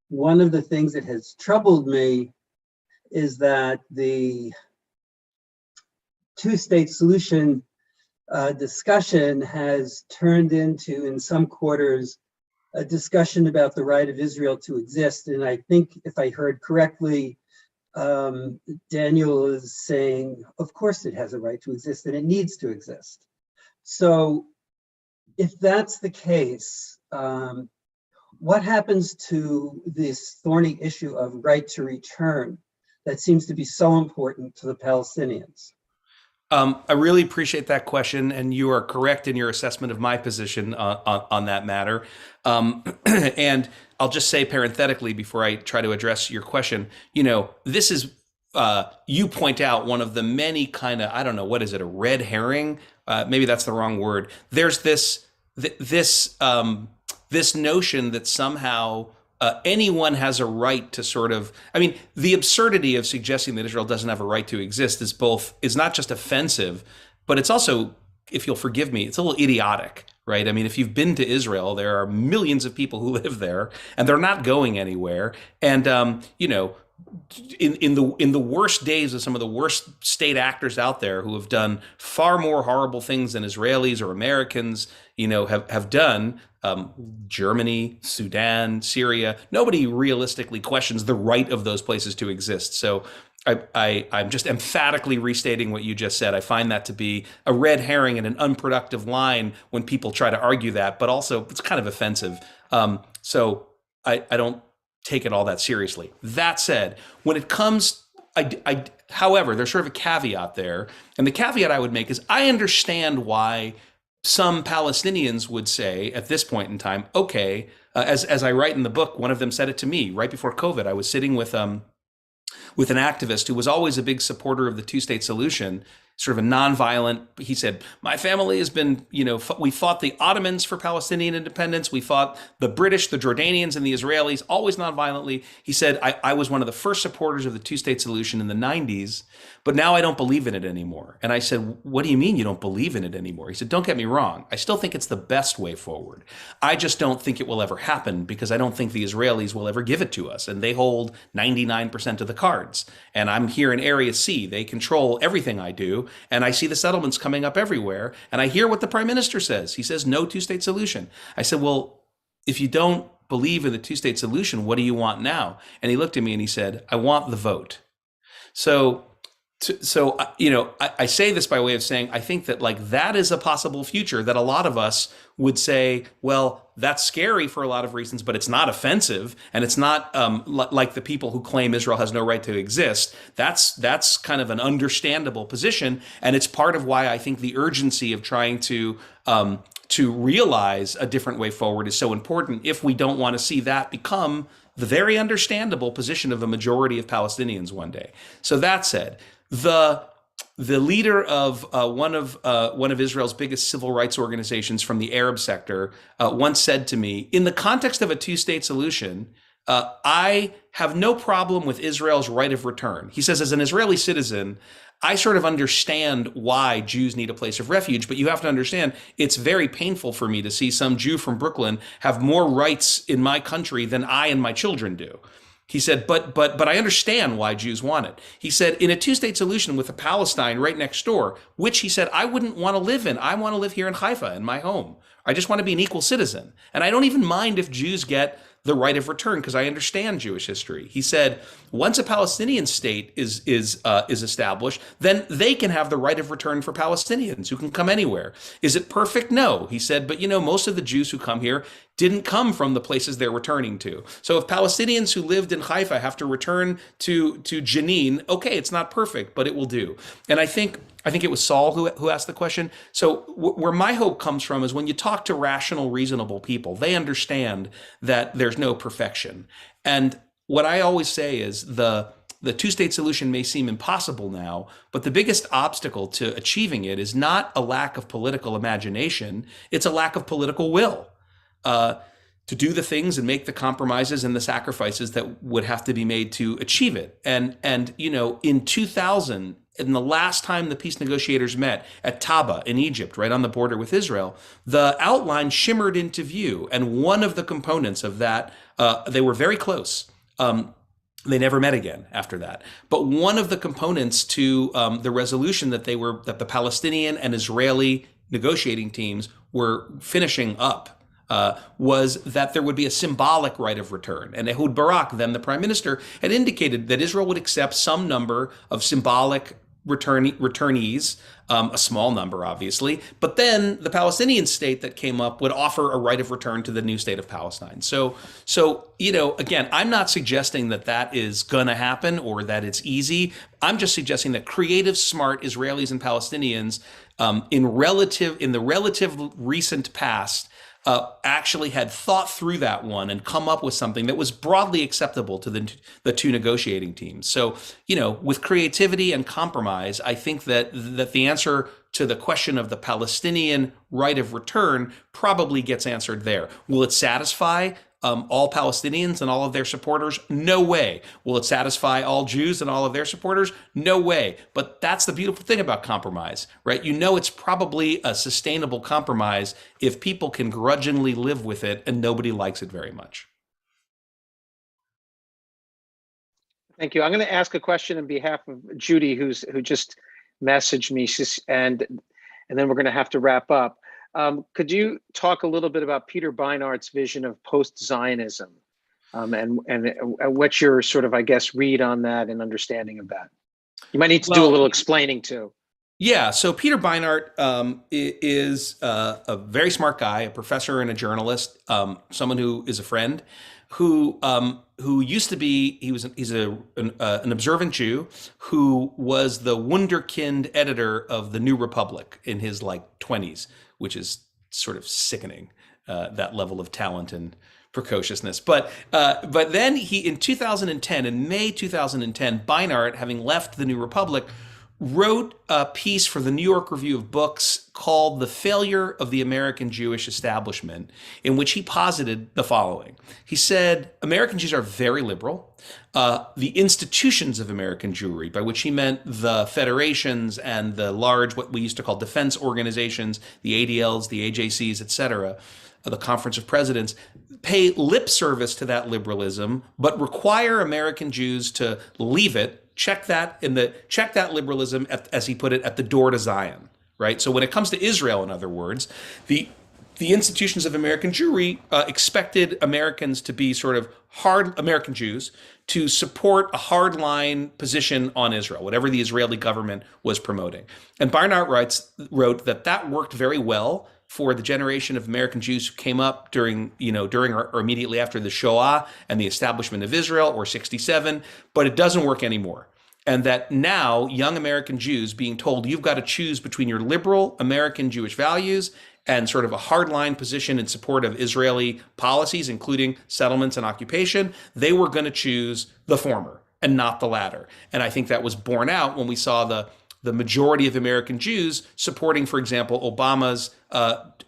one of the things that has troubled me is that the two-state solution discussion has turned into, in some quarters, a discussion about the right of Israel to exist. And I think, if I heard correctly, Daniel is saying, of course it has a right to exist and it needs to exist. So if that's the case, what happens to this thorny issue of right to return that seems to be so important to the Palestinians? I really appreciate that question, and you are correct in your assessment of my position on that matter. And I'll just say parenthetically before I try to address your question, this is, you point out one of the many kind of, I don't know, what is it, a red herring? Maybe that's the wrong word. There's this notion that somehow anyone has a right to sort of, I mean, the absurdity of suggesting that Israel doesn't have a right to exist is not just offensive, but it's also, if you'll forgive me, it's a little idiotic, right? I mean, if you've been to Israel, there are millions of people who live there, and they're not going anywhere. And in the worst days of some of the worst state actors out there who have done far more horrible things than Israelis or Americans, have done, Germany, Sudan, Syria, nobody realistically questions the right of those places to exist. So I'm just emphatically restating what you just said. I find that to be a red herring and an unproductive line when people try to argue that, but also it's kind of offensive. So I don't take it all that seriously. That said, when it comes, however, there's sort of a caveat there. And the caveat I would make is I understand why some Palestinians would say at this point in time, okay, as I write in the book, one of them said it to me right before COVID. I was sitting with an activist who was always a big supporter of the two-state solution, sort of a nonviolent. He said, my family has been, we fought the Ottomans for Palestinian independence. We fought the British, the Jordanians, and the Israelis, always nonviolently. He said, I was one of the first supporters of the two-state solution in the 90s, but now I don't believe in it anymore. And I said, what do you mean you don't believe in it anymore? He said, don't get me wrong. I still think it's the best way forward. I just don't think it will ever happen because I don't think the Israelis will ever give it to us. And they hold 99% of the cards. And I'm here in Area C. They control everything I do. And I see the settlements coming up everywhere. And I hear what the prime minister says. He says, no two-state solution. I said, well, if you don't believe in the two-state solution, what do you want now? And he looked at me and he said, I want the vote. So I say this by way of saying, I think that that is a possible future that a lot of us would say, well, that's scary for a lot of reasons, but it's not offensive. And it's not like the people who claim Israel has no right to exist. That's kind of an understandable position. And it's part of why I think the urgency of trying to realize a different way forward is so important if we don't want to see that become the very understandable position of a majority of Palestinians one day. So that said, the leader of one of Israel's biggest civil rights organizations from the Arab sector once said to me, in the context of a two-state solution, I have no problem with Israel's right of return. He says, as an Israeli citizen, I sort of understand why Jews need a place of refuge, but you have to understand it's very painful for me to see some Jew from Brooklyn have more rights in my country than I and my children do. He said, but I understand why Jews want it. He said, in a two-state solution with a Palestine right next door, which he said, I wouldn't want to live in. I want to live here in Haifa, in my home. I just want to be an equal citizen. And I don't even mind if Jews get the right of return because I understand Jewish history. He said, once a Palestinian state is established, then they can have the right of return for Palestinians who can come anywhere. Is it perfect? No. He said, but most of the Jews who come here didn't come from the places they're returning to. So if Palestinians who lived in Haifa have to return to Jenin, okay, it's not perfect, but it will do. And I think it was Saul who asked the question. So where my hope comes from is when you talk to rational, reasonable people, they understand that there's no perfection. And what I always say is the two-state solution may seem impossible now, but the biggest obstacle to achieving it is not a lack of political imagination, it's a lack of political will to do the things and make the compromises and the sacrifices that would have to be made to achieve it. And in 2000, in the last time the peace negotiators met at Taba in Egypt, right on the border with Israel, the outline shimmered into view. And one of the components of that, they were very close. They never met again after that. But one of the components to the resolution that the Palestinian and Israeli negotiating teams were finishing up was that there would be a symbolic right of return. And Ehud Barak, then the prime minister, had indicated that Israel would accept some number of symbolic returnees, a small number, obviously, but then the Palestinian state that came up would offer a right of return to the new state of Palestine. So again, I'm not suggesting that is going to happen or that it's easy. I'm just suggesting that creative, smart Israelis and Palestinians in the relative recent past actually had thought through that one and come up with something that was broadly acceptable to the two negotiating teams. So, with creativity and compromise, I think that the answer to the question of the Palestinian right of return probably gets answered there. Will it satisfy all Palestinians and all of their supporters? No way. Will it satisfy all Jews and all of their supporters? No way. But that's the beautiful thing about compromise, right? You know it's probably a sustainable compromise if people can grudgingly live with it and nobody likes it very much. Thank you. I'm going to ask a question on behalf of Judy, who just messaged me, and then we're going to have to wrap up. Could you talk a little bit about Peter Beinart's vision of post-Zionism, and what's your sort of, I guess, read on that and understanding of that? You might need to do a little explaining too. Yeah, so Peter Beinart is a very smart guy, a professor and a journalist, someone who is a friend, who used to be, he's an observant Jew who was the wunderkind editor of the New Republic in his 20s, which is sort of sickening, that level of talent and precociousness. But then in 2010, in May 2010, Beinart, having left the New Republic, wrote a piece for the New York Review of Books called "The Failure of the American Jewish Establishment," in which he posited the following. He said, American Jews are very liberal. The institutions of American Jewry, by which he meant the federations and the large, what we used to call defense organizations, the ADLs, the AJCs, etc., the Conference of Presidents, pay lip service to that liberalism, but require American Jews to leave it, check that liberalism, as he put it, at the door to Zion, right? So when it comes to Israel, in other words, the institutions of American Jewry expected Americans to be sort of hard American Jews to support a hardline position on Israel, whatever the Israeli government was promoting. And Beinart wrote that worked very well for the generation of American Jews who came up during or immediately after the Shoah and the establishment of Israel, or 67, but it doesn't work anymore. And that now young American Jews being told you've got to choose between your liberal American Jewish values and sort of a hardline position in support of Israeli policies, including settlements and occupation, they were going to choose the former and not the latter. And I think that was borne out when we saw the majority of American Jews supporting, for example, Obama's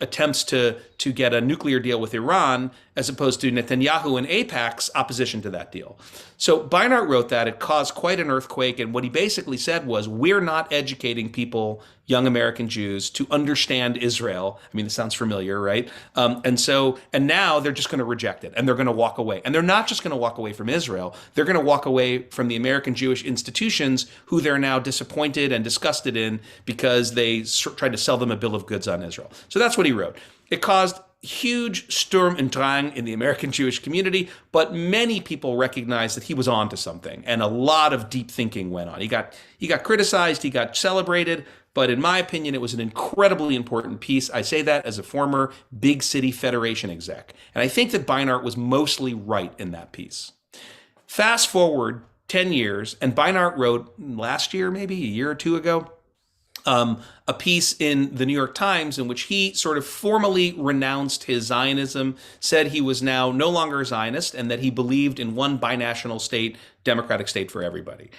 attempts to get a nuclear deal with Iran, as opposed to Netanyahu and AIPAC's opposition to that deal. So Beinart wrote that. It caused quite an earthquake. And what he basically said was, we're not educating people, young American Jews, to understand Israel. I mean, this sounds familiar, right? And now they're just going to reject it, and they're going to walk away. And they're not just going to walk away from Israel. They're going to walk away from the American Jewish institutions, who they're now disappointed and disgusted in because they tried to sell them a bill of goods on Israel. So that's what he wrote. It caused huge Sturm und Drang in the American Jewish community, but many people recognized that he was on to something, and a lot of deep thinking went on. He got criticized, he got celebrated, but in my opinion, it was an incredibly important piece. I say that as a former big city federation exec. And I think that Beinart was mostly right in that piece. Fast forward 10 years, and Beinart wrote last year, maybe a year or two ago, a piece in the New York Times in which he sort of formally renounced his Zionism, said he was now no longer a Zionist, and that he believed in one binational state, democratic state for everybody.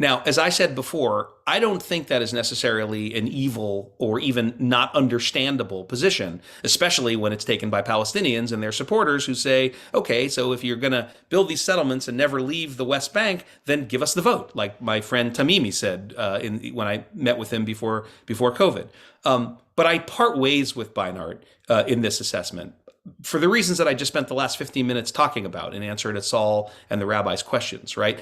Now, as I said before, I don't think that is necessarily an evil or even not understandable position, especially when it's taken by Palestinians and their supporters who say, okay, so if you're going to build these settlements and never leave the West Bank, then give us the vote, like my friend Tamimi said when I met with him before COVID. But I part ways with Beinart in this assessment, for the reasons that I just spent the last 15 minutes talking about in answer to Saul and the rabbi's questions, right?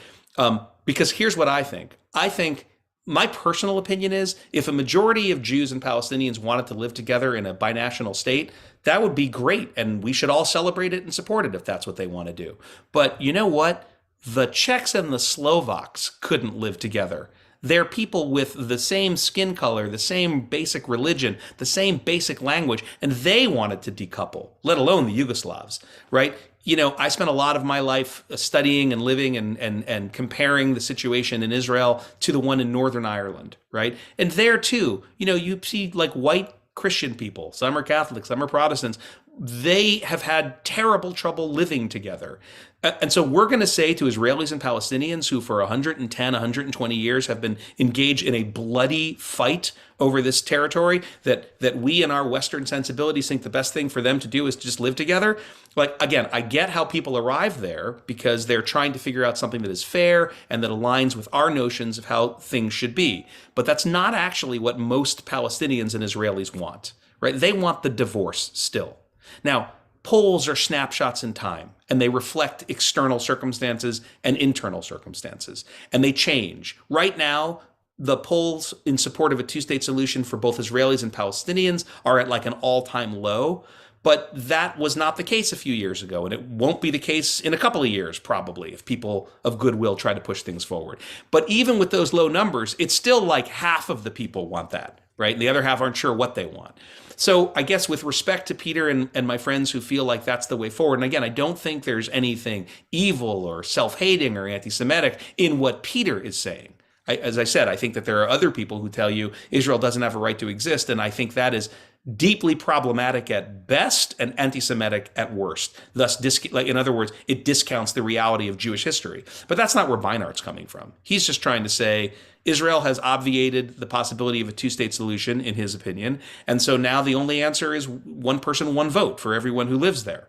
Because here's what I think. I think my personal opinion is, if a majority of Jews and Palestinians wanted to live together in a binational state, that would be great. And we should all celebrate it and support it if that's what they want to do. But you know what? The Czechs and the Slovaks couldn't live together. They're people with the same skin color, the same basic religion, the same basic language, and they wanted to decouple, let alone the Yugoslavs, right? You know, I spent a lot of my life studying and living and comparing the situation in Israel to the one in Northern Ireland, right? And there too, you know, you see like white Christian people, some are Catholics, some are Protestants, they have had terrible trouble living together. And so we're going to say to Israelis and Palestinians who for 110, 120 years have been engaged in a bloody fight over this territory that we in our Western sensibilities think the best thing for them to do is to just live together. Like, again, I get how people arrive there because they're trying to figure out something that is fair and that aligns with our notions of how things should be. But that's not actually what most Palestinians and Israelis want, right? They want the divorce still. Now, polls are snapshots in time, and they reflect external circumstances and internal circumstances, and they change. Right now, the polls in support of a two-state solution for both Israelis and Palestinians are at like an all-time low, but that was not the case a few years ago, and it won't be the case in a couple of years, probably, if people of goodwill try to push things forward. But even with those low numbers, it's still like half of the people want that, right? And the other half aren't sure what they want. So I guess with respect to Peter and my friends who feel like that's the way forward, and again, I don't think there's anything evil or self-hating or anti-Semitic in what Peter is saying. As I said, I think that there are other people who tell you Israel doesn't have a right to exist, and I think that is deeply problematic at best and anti-Semitic at worst. Thus, in other words, it discounts the reality of Jewish history. But that's not where Beinart's coming from. He's just trying to say Israel has obviated the possibility of a two-state solution, in his opinion, and so now the only answer is one person, one vote for everyone who lives there.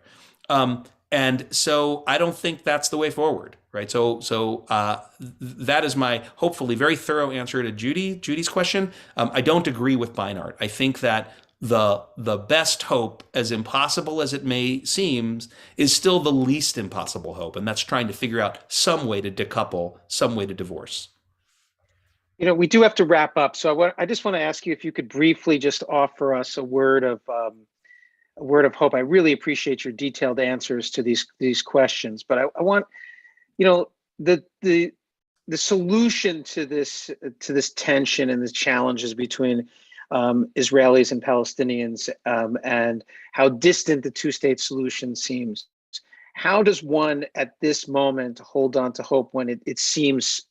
And so I don't think that's the way forward, right? So that is my hopefully very thorough answer to Judy's question. I don't agree with Beinart. I think that the best hope, as impossible as it may seem, is still the least impossible hope, and that's trying to figure out some way to decouple, some way to divorce. You know, we do have to wrap up, so I just want to ask you if you could briefly just offer us a word of hope. I really appreciate your detailed answers to these questions, but I want, you know, the solution to this tension and the challenges between Israelis and Palestinians, and how distant the two-state solution seems. How does one at this moment hold on to hope when it seems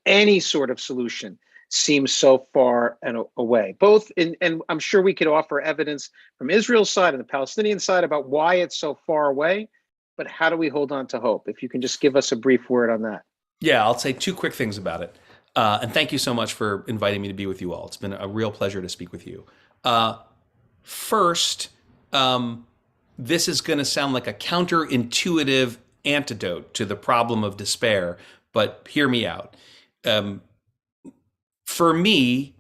any sort of solution seems so far and away? And I'm sure we could offer evidence from Israel's side and the Palestinian side about why it's so far away, but how do we hold on to hope? If you can just give us a brief word on that. Yeah, I'll say two quick things about it. And thank you so much for inviting me to be with you all. It's been a real pleasure to speak with you. First, this is going to sound like a counterintuitive antidote to the problem of despair, but hear me out. For me,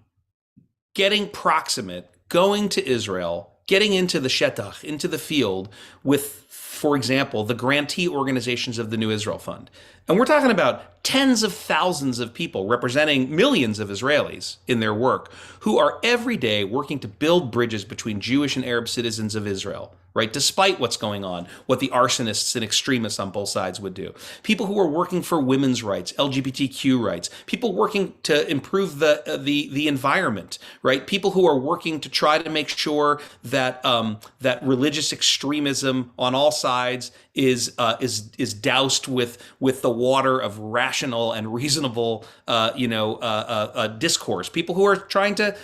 getting proximate, going to Israel, getting into the shetach, into the field with, for example, the grantee organizations of the New Israel Fund. And we're talking about tens of thousands of people representing millions of Israelis in their work who are every day working to build bridges between Jewish and Arab citizens of Israel, right? Despite what's going on, what the arsonists and extremists on both sides would do. People who are working for women's rights, LGBTQ rights, people working to improve the environment, right? People who are working to try to make sure that that religious extremism on all sides is doused with the water of rational and reasonable discourse. People who are trying to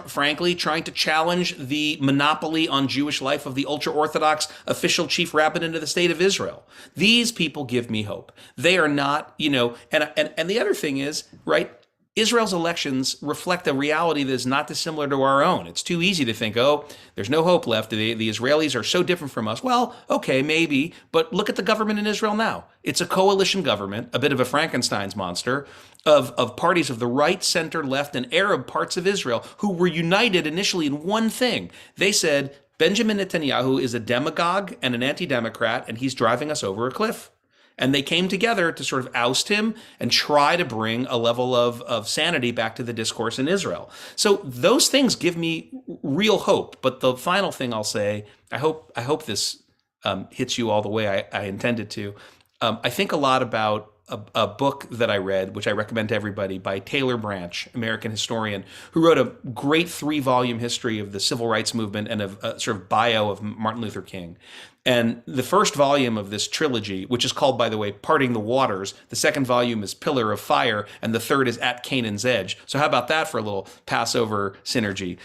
frankly trying to challenge the monopoly on Jewish life of the ultra-Orthodox official chief rabbinate of the state of Israel. These people give me hope. They are not, and the other thing is, right, Israel's elections reflect a reality that is not dissimilar to our own. It's too easy to think, oh, there's no hope left. The Israelis are so different from us. Well, okay, maybe, but look at the government in Israel now. It's a coalition government, a bit of a Frankenstein's monster, of parties of the right, center, left, and Arab parts of Israel who were united initially in one thing. They said, Benjamin Netanyahu is a demagogue and an anti-democrat, and he's driving us over a cliff. And they came together to sort of oust him and try to bring a level of sanity back to the discourse in Israel. So those things give me real hope. But the final thing I'll say, I hope this hits you all the way I intended to. I think a lot about a book that I read, which I recommend to everybody, by Taylor Branch, American historian, who wrote a great 3-volume history of the civil rights movement and a sort of bio of Martin Luther King. And the first volume of this trilogy, which is called, by the way, Parting the Waters, the second volume is Pillar of Fire, and the third is At Canaan's Edge. So how about that for a little Passover synergy?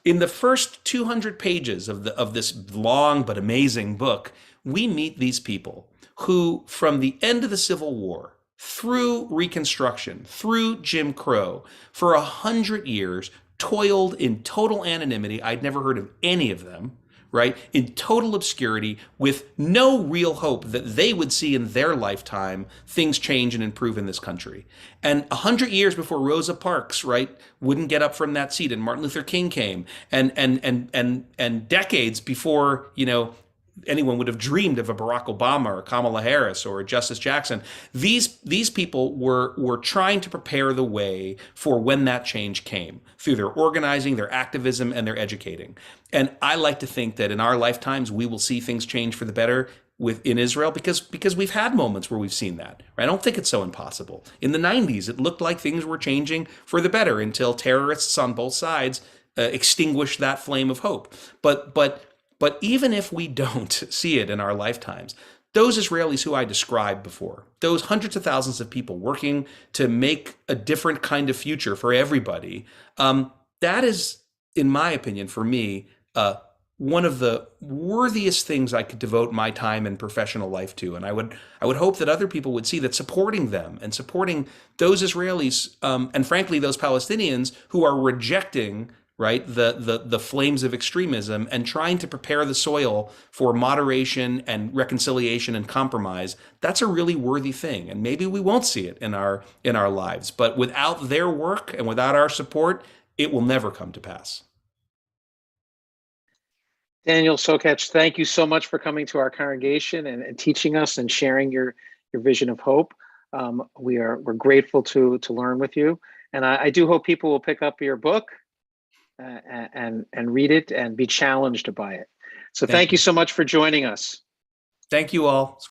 In the first 200 pages of this long but amazing book, we meet these people who, from the end of the Civil War, through Reconstruction, through Jim Crow, for 100 years, toiled in total anonymity. I'd never heard of any of them, right? In total obscurity, with no real hope that they would see in their lifetime things change and improve in this country. And 100 years before Rosa Parks, right, wouldn't get up from that seat, and Martin Luther King came, and decades before, anyone would have dreamed of a Barack Obama or Kamala Harris or Justice Jackson. These people were trying to prepare the way for when that change came through their organizing, their activism, and their educating. And I like to think that in our lifetimes, we will see things change for the better in Israel because we've had moments where we've seen that. Right? I don't think it's so impossible. In the 90s, it looked like things were changing for the better until terrorists on both sides extinguished that flame of hope. But even if we don't see it in our lifetimes, those Israelis who I described before, those hundreds of thousands of people working to make a different kind of future for everybody, that is, in my opinion, for me, one of the worthiest things I could devote my time and professional life to. And I would hope that other people would see that supporting them and supporting those Israelis, and frankly, those Palestinians who are rejecting, right, the flames of extremism and trying to prepare the soil for moderation and reconciliation and compromise, that's a really worthy thing. And maybe we won't see it in our lives, but without their work and without our support, it will never come to pass. Daniel Sokatch, thank you so much for coming to our congregation and teaching us and sharing your vision of hope. We're grateful to learn with you. And I do hope people will pick up your book and read it and be challenged by it. So thank you so much for joining us. Thank you all.